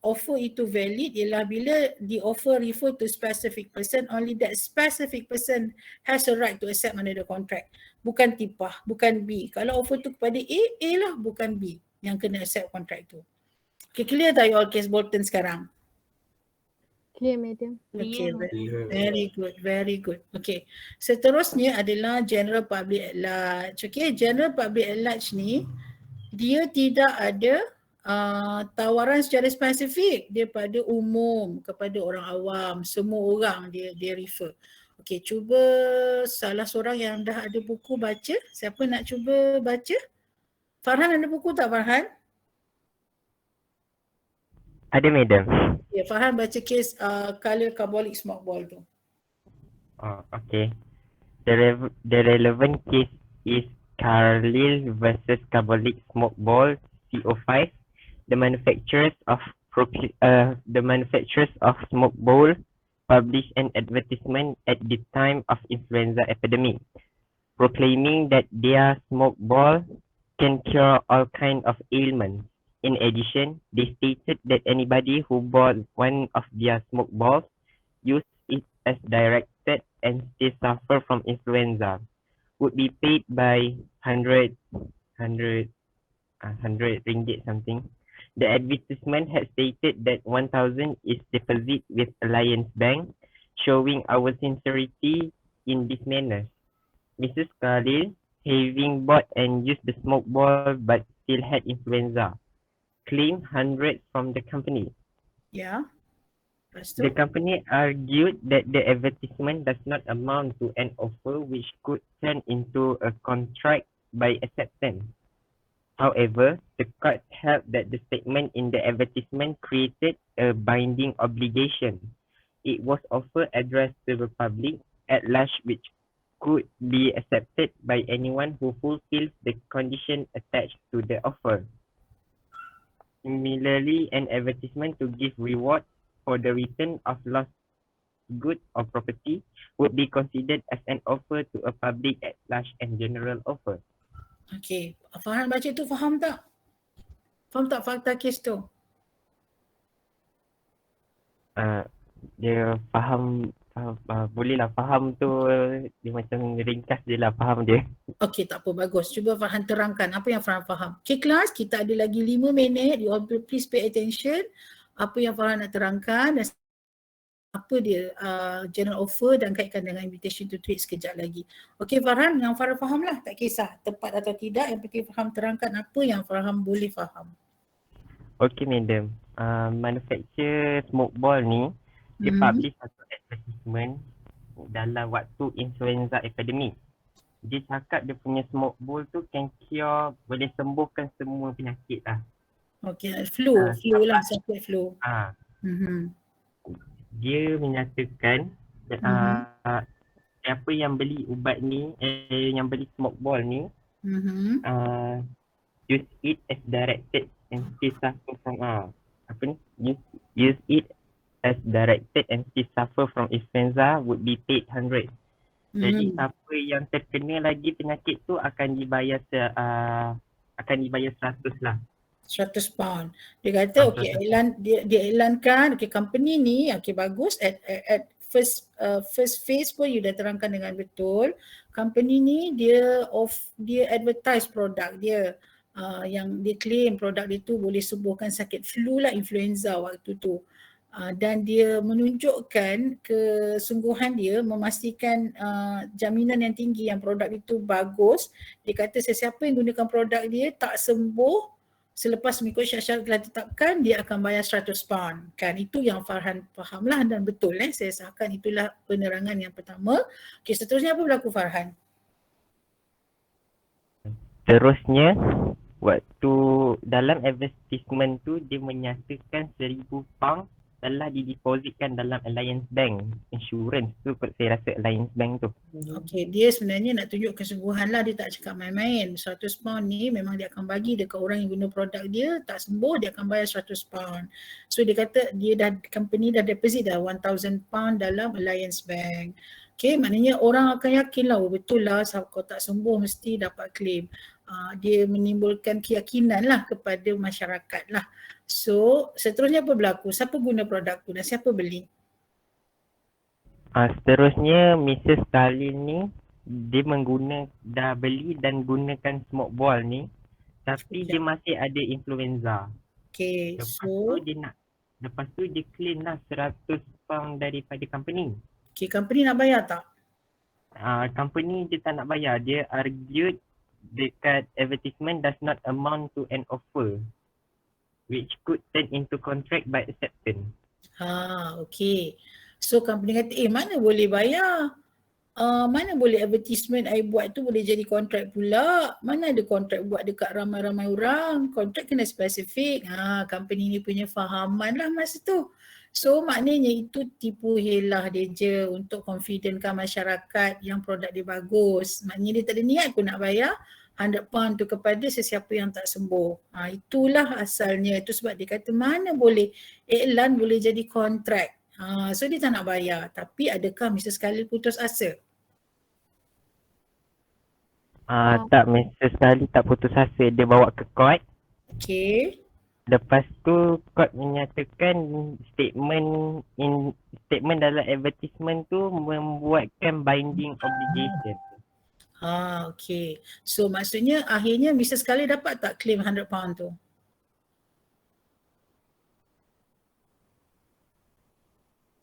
offer itu valid ialah bila the offer refer to specific person, only that specific person has a right to accept under the contract. Bukan Tipah, bukan B. Kalau offer tu kepada A lah, bukan B yang kena accept kontrak tu. Okay, clear tak you all case Bolton sekarang? Clear, madam. Okay, very good. Okay, seterusnya adalah general public at large. Okay, general public at large ni dia tidak ada tawaran secara spesifik daripada umum kepada orang awam, semua orang dia refer. Okay, cuba salah seorang yang dah ada buku baca. Siapa nak cuba baca? Farhan ada buku tak Farhan? Ada, madam. Ya, Farhan baca kes color carbolic smoke ball tu. Okay. The relevant case is Carlyle versus Carbolic Smoke Ball CO5. The manufacturers of smoke bowl published an advertisement at the time of influenza epidemic, proclaiming that their smoke ball can cure all kinds of ailments. In addition, they stated that anybody who bought one of their smoke balls, used it as directed and still suffer from influenza, would be paid by 100 ringgit something. The advertisement had stated that 1,000 is deposit with Alliance Bank, showing our sincerity in this manner. Mrs. Khalil, having bought and used the smoke ball but still had influenza, claimed hundreds from the company. Ya. Lepas The tu? company argued that the advertisement does not amount to an offer which could turn into a contract by acceptance. However, the court held that the statement in the advertisement created a binding obligation. It was offer addressed to the public at large which could be accepted by anyone who fulfills the condition attached to the offer. Similarly, an advertisement to give reward for the return of lost good or property would be considered as an offer to a public at large and general offer. Okey. Farhan baca tu faham tak? Faham tak fakta kes tu? Dia faham, bolehlah faham tu, dia macam ringkas je lah faham dia. Okey, tak apa, bagus. Cuba Farhan terangkan apa yang Farhan faham. Okay kelas, kita ada lagi 5 minit. You all please pay attention. Apa yang Farhan nak terangkan dan apa dia general offer dan kaitkan dengan invitation to trade sekejap lagi. Okey Farhan, yang Farhan faham lah. Tak kisah tepat atau tidak. Yang penting Farhan terangkan apa yang Farhan boleh faham. Okay madam, manufacturer smoke ball ni, dia publish satu advertisement dalam waktu influenza epidemic. Dia cakap dia punya smoke ball tu can cure, boleh sembuhkan semua penyakit lah. Okey, flu lah, sakit flu. Dia menyatakan siapa yang beli ubat ni, yang beli smoke ball ni, use it as directed and still suffer from use it as directed and still suffer from influenza would be paid 100. Jadi siapa yang terkena lagi penyakit tu akan dibayar 100 lah. 100 pound. Dia kata okey, dia iklankan okey company ni okey bagus at first phase pun you dah terangkan dengan betul. Company ni dia advertise produk dia yang dia claim produk dia tu boleh sembuhkan sakit flu lah, influenza waktu tu. Dan dia menunjukkan kesungguhan dia memastikan jaminan yang tinggi yang produk itu bagus. Dia kata sesiapa yang gunakan produk dia tak sembuh selepas mengikut syarat-syarat telah ditetapkan, dia akan bayar 100 pound. Kan itu yang Farhan fahamlah dan betul saya sahkan itulah penerangan yang pertama. Okey, seterusnya apa berlaku Farhan? Terusnya waktu dalam advertisement tu dia menyatakan 1,000 pound telah didepositkan dalam Alliance Bank Insurance tu, kot saya rasa Alliance Bank tu. Okey, dia sebenarnya nak tunjuk kesungguhan lah, dia tak cakap main-main. 100 pound ni memang dia akan bagi dekat orang yang guna produk dia, tak sembuh dia akan bayar 100 pound. So dia kata company dah deposit dah 1,000 pound dalam Alliance Bank. Okey, maknanya orang akan yakin lah, betul lah kalau tak sembuh mesti dapat claim. Dia menimbulkan keyakinan lah kepada masyarakat lah. So seterusnya apa berlaku? Siapa guna produk tu dan siapa beli? Seterusnya Mrs. Khalil ni dia dah beli dan gunakan smoke ball ni tapi dia masih ada influenza. Okay, lepas tu dia claim lah 100 pound daripada company. Okay, company nak bayar tak? Company dia tak nak bayar. Dia argued dekat advertisement does not amount to an offer which could turn into contract by acceptance. Okay. So company kata, mana boleh bayar? Mana boleh advertisement I buat tu boleh jadi kontrak pula? Mana ada kontrak buat dekat ramai-ramai orang? Kontrak kena spesifik. Company ni punya fahaman lah masa tu. So maknanya itu tipu helah dia je untuk confidentkan masyarakat yang produk dia bagus. Maknanya dia tak ada niat pun nak bayar 100 pound tu kepada sesiapa yang tak sembuh. Itulah asalnya. Itu sebab dia kata mana boleh iklan boleh jadi kontrak. So dia tak nak bayar. Tapi adakah Mrs. Khalil putus asa? Tak, Mrs. Khalil tak putus asa. Dia bawa ke court. Okay. Lepas tu court menyatakan statement dalam advertisement tu membuatkan binding obligation. Okay. So maksudnya akhirnya Mrs. Khalil dapat tak claim 100 pound tu?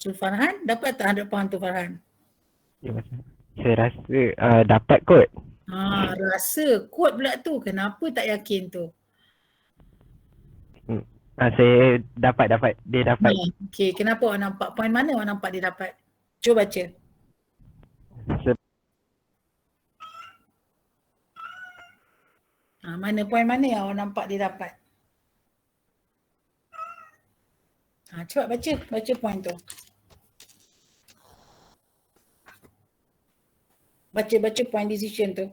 So Farhan, dapat tak 100 pound tu Farhan? Ya, Saya rasa dapat kot. Rasa kod pula tu. Kenapa tak yakin tu? Saya dapat. Dia dapat. Okey, kenapa awak nampak? Poin mana awak nampak dia dapat? Cuba baca. Mana poin mana yang awak nampak dia dapat? Cepat baca poin tu. Baca point decision tu.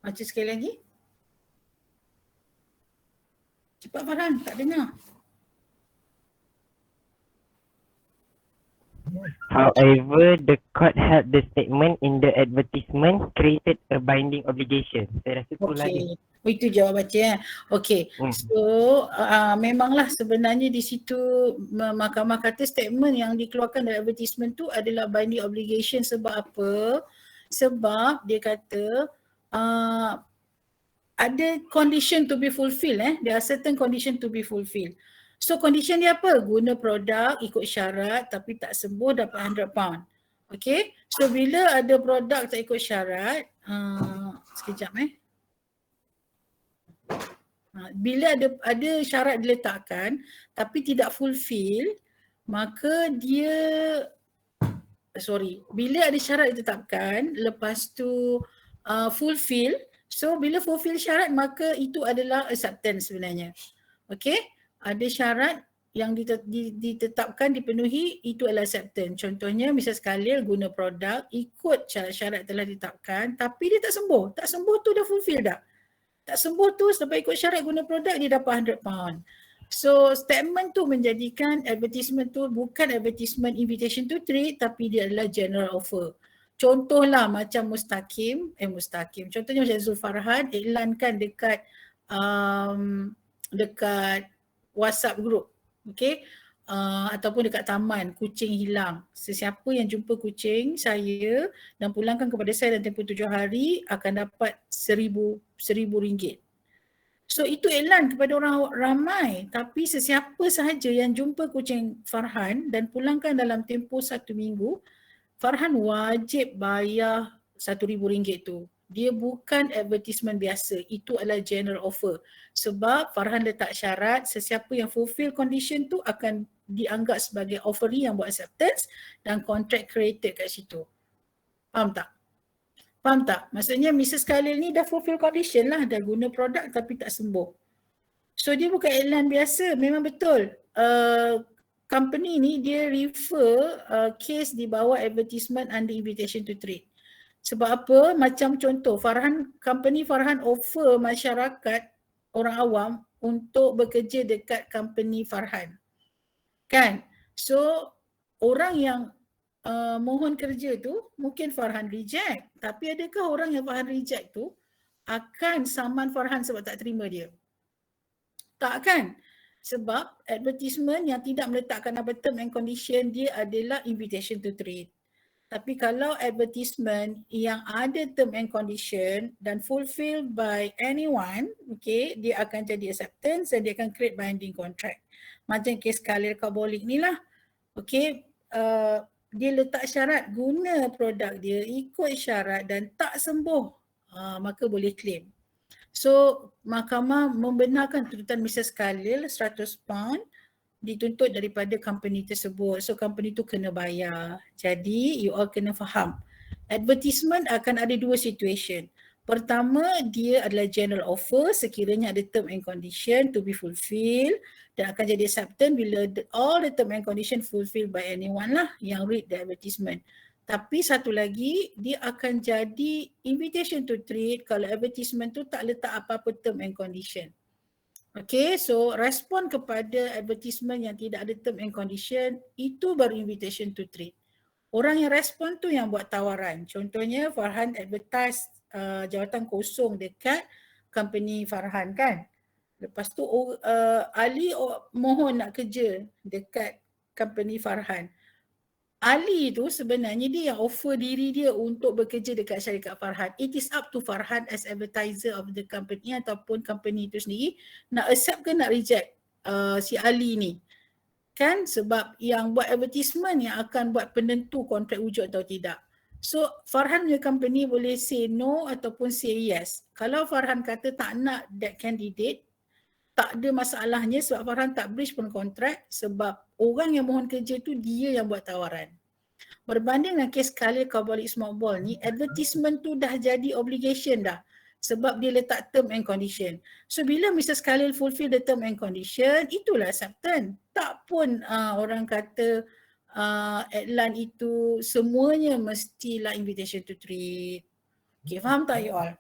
Baca sekali lagi. Cepat Farhan, tak dengar. However, the court held the statement in the advertisement created a binding obligation. Saya rasa tu lagi. Itu jawab baca. Okey. So memanglah sebenarnya di situ mahkamah kata statement yang dikeluarkan dari advertisement tu adalah binding obligation. Sebab apa? Sebab dia kata ada condition to be fulfilled. There are certain condition to be fulfilled. So condition dia apa? Guna produk ikut syarat tapi tak sembuh dapat £100. Okay. So bila ada produk tak ikut syarat, sekejap bila ada syarat diletakkan tapi tidak fulfill, maka bila ada syarat ditetapkan lepas tu fulfill, so bila fulfill syarat maka itu adalah acceptance sebenarnya. Okay. Ada syarat yang ditetapkan dipenuhi, itu adalah acceptance. Contohnya misal sekalian guna produk ikut syarat-syarat telah ditetapkan tapi dia tak sembuh. Tak sembuh tu dah fulfill dah. Tak sembuh tu sebab ikut syarat guna produk dia dapat £100. So statement tu menjadikan advertisement tu bukan advertisement invitation to trade tapi dia adalah general offer. Contohlah macam Mustaqim. Contohnya macam Zul Farhan iklankan dekat WhatsApp group, okay, ataupun dekat taman, kucing hilang. Sesiapa yang jumpa kucing saya dan pulangkan kepada saya dalam tempoh 7 hari akan dapat RM1,000. So itu iklan kepada orang ramai, tapi sesiapa sahaja yang jumpa kucing Farhan dan pulangkan dalam tempoh 1 minggu, Farhan wajib bayar RM1,000 tu. Dia bukan advertisement biasa, itu adalah general offer. Sebab Farhan letak syarat sesiapa yang fulfill condition tu akan dianggap sebagai offeree yang buat acceptance dan contract created kat situ. Faham tak? Maksudnya Mrs. Khalil ni dah fulfill condition lah, dah guna produk tapi tak sembuh. So dia bukan iklan biasa, memang betul. Company ni dia refer case di bawah advertisement under invitation to trade. Sebab apa? Macam contoh, company Farhan offer masyarakat, orang awam untuk bekerja dekat company Farhan. Kan? So, orang yang mohon kerja tu, mungkin Farhan reject. Tapi adakah orang yang Farhan reject tu akan saman Farhan sebab tak terima dia? Tak kan? Sebab advertisement yang tidak meletakkan apa term and condition dia adalah invitation to trade. Tapi kalau advertisement yang ada term and condition dan fulfilled by anyone, okay, dia akan jadi acceptance dan dia akan create binding contract. Macam kes Khalil Kabolik ni lah. Okay, dia letak syarat guna produk dia ikut syarat dan tak sembuh, maka boleh claim. So mahkamah membenarkan tuntutan Mrs. Khalil £100 dituntut daripada company tersebut. So company tu kena bayar. Jadi you all kena faham. Advertisement akan ada dua situation. Pertama, dia adalah general offer sekiranya ada term and condition to be fulfilled dan akan jadi acceptance bila all the term and condition fulfilled by anyone lah yang read the advertisement. Tapi satu lagi, dia akan jadi invitation to trade kalau advertisement tu tak letak apa-apa term and condition. Okay, so respon kepada advertisement yang tidak ada term and condition, itu baru invitation to trade. Orang yang respon tu yang buat tawaran. Contohnya Farhan advertise jawatan kosong dekat company Farhan kan. Lepas tu Ali mohon nak kerja dekat company Farhan. Ali tu sebenarnya dia yang offer diri dia untuk bekerja dekat syarikat Farhan. It is up to Farhan as advertiser of the company ataupun company itu sendiri nak accept ke nak reject si Ali ni. Kan sebab yang buat advertisement yang akan buat penentu kontrak wujud atau tidak. So Farhan punya company boleh say no ataupun say yes. Kalau Farhan kata tak nak that candidate, tak ada masalahnya sebab Farhan tak breach pun kontrak sebab orang yang mohon kerja tu dia yang buat tawaran. Berbanding dengan kes Khalil Kaubali Smoke Ball ni, advertisement tu dah jadi obligation dah sebab dia letak term and condition. So bila Mr. Khalil fulfill the term and condition, itulah acceptance. Tak pun orang kata Adlan itu semuanya mestilah invitation to treat. Okay, faham tak you all?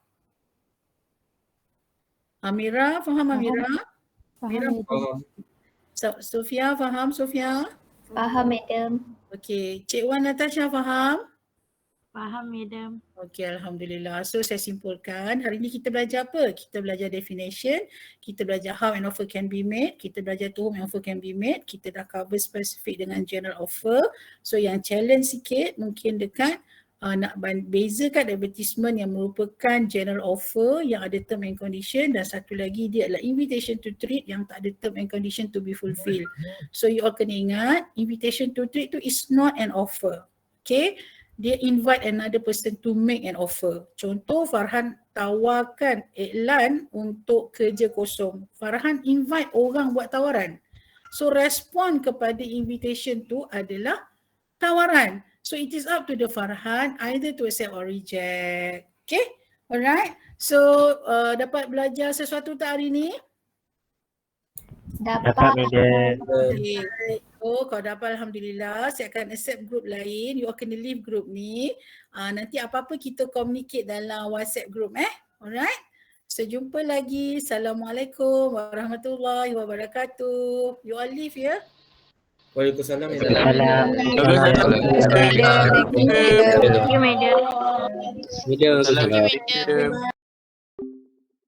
Amira, faham Amira? Amira, Sofia, faham Sofia? Faham, Madam. Okay, Cik Wan Natasha faham? Faham, Madam. Okay, Alhamdulillah. So saya simpulkan, hari ni kita belajar apa? Kita belajar definition, kita belajar how an offer can be made, kita belajar to whom an offer can be made, kita dah cover specific dengan general offer. So yang challenge sikit mungkin dekat nak bezakan advertisement yang merupakan general offer yang ada term and condition dan satu lagi dia adalah invitation to treat yang tak ada term and condition to be fulfilled. So you all kena ingat, invitation to treat tu is not an offer. Okay? Dia invite another person to make an offer. Contoh Farhan tawarkan iklan untuk kerja kosong. Farhan invite orang buat tawaran. So respon kepada invitation tu adalah tawaran. So it is up to the Farhan either to accept or reject. Okay? Alright. So dapat belajar sesuatu tak hari ni? Dapat. Okay. Oh, kalau dapat Alhamdulillah, saya akan accept group lain. You all kena leave group ni. Nanti apa-apa kita communicate dalam WhatsApp group Alright. So jumpa lagi. Assalamualaikum warahmatullahi wabarakatuh. You all leave ya. Waalaikumsalam. Thank you, Madam. Madam.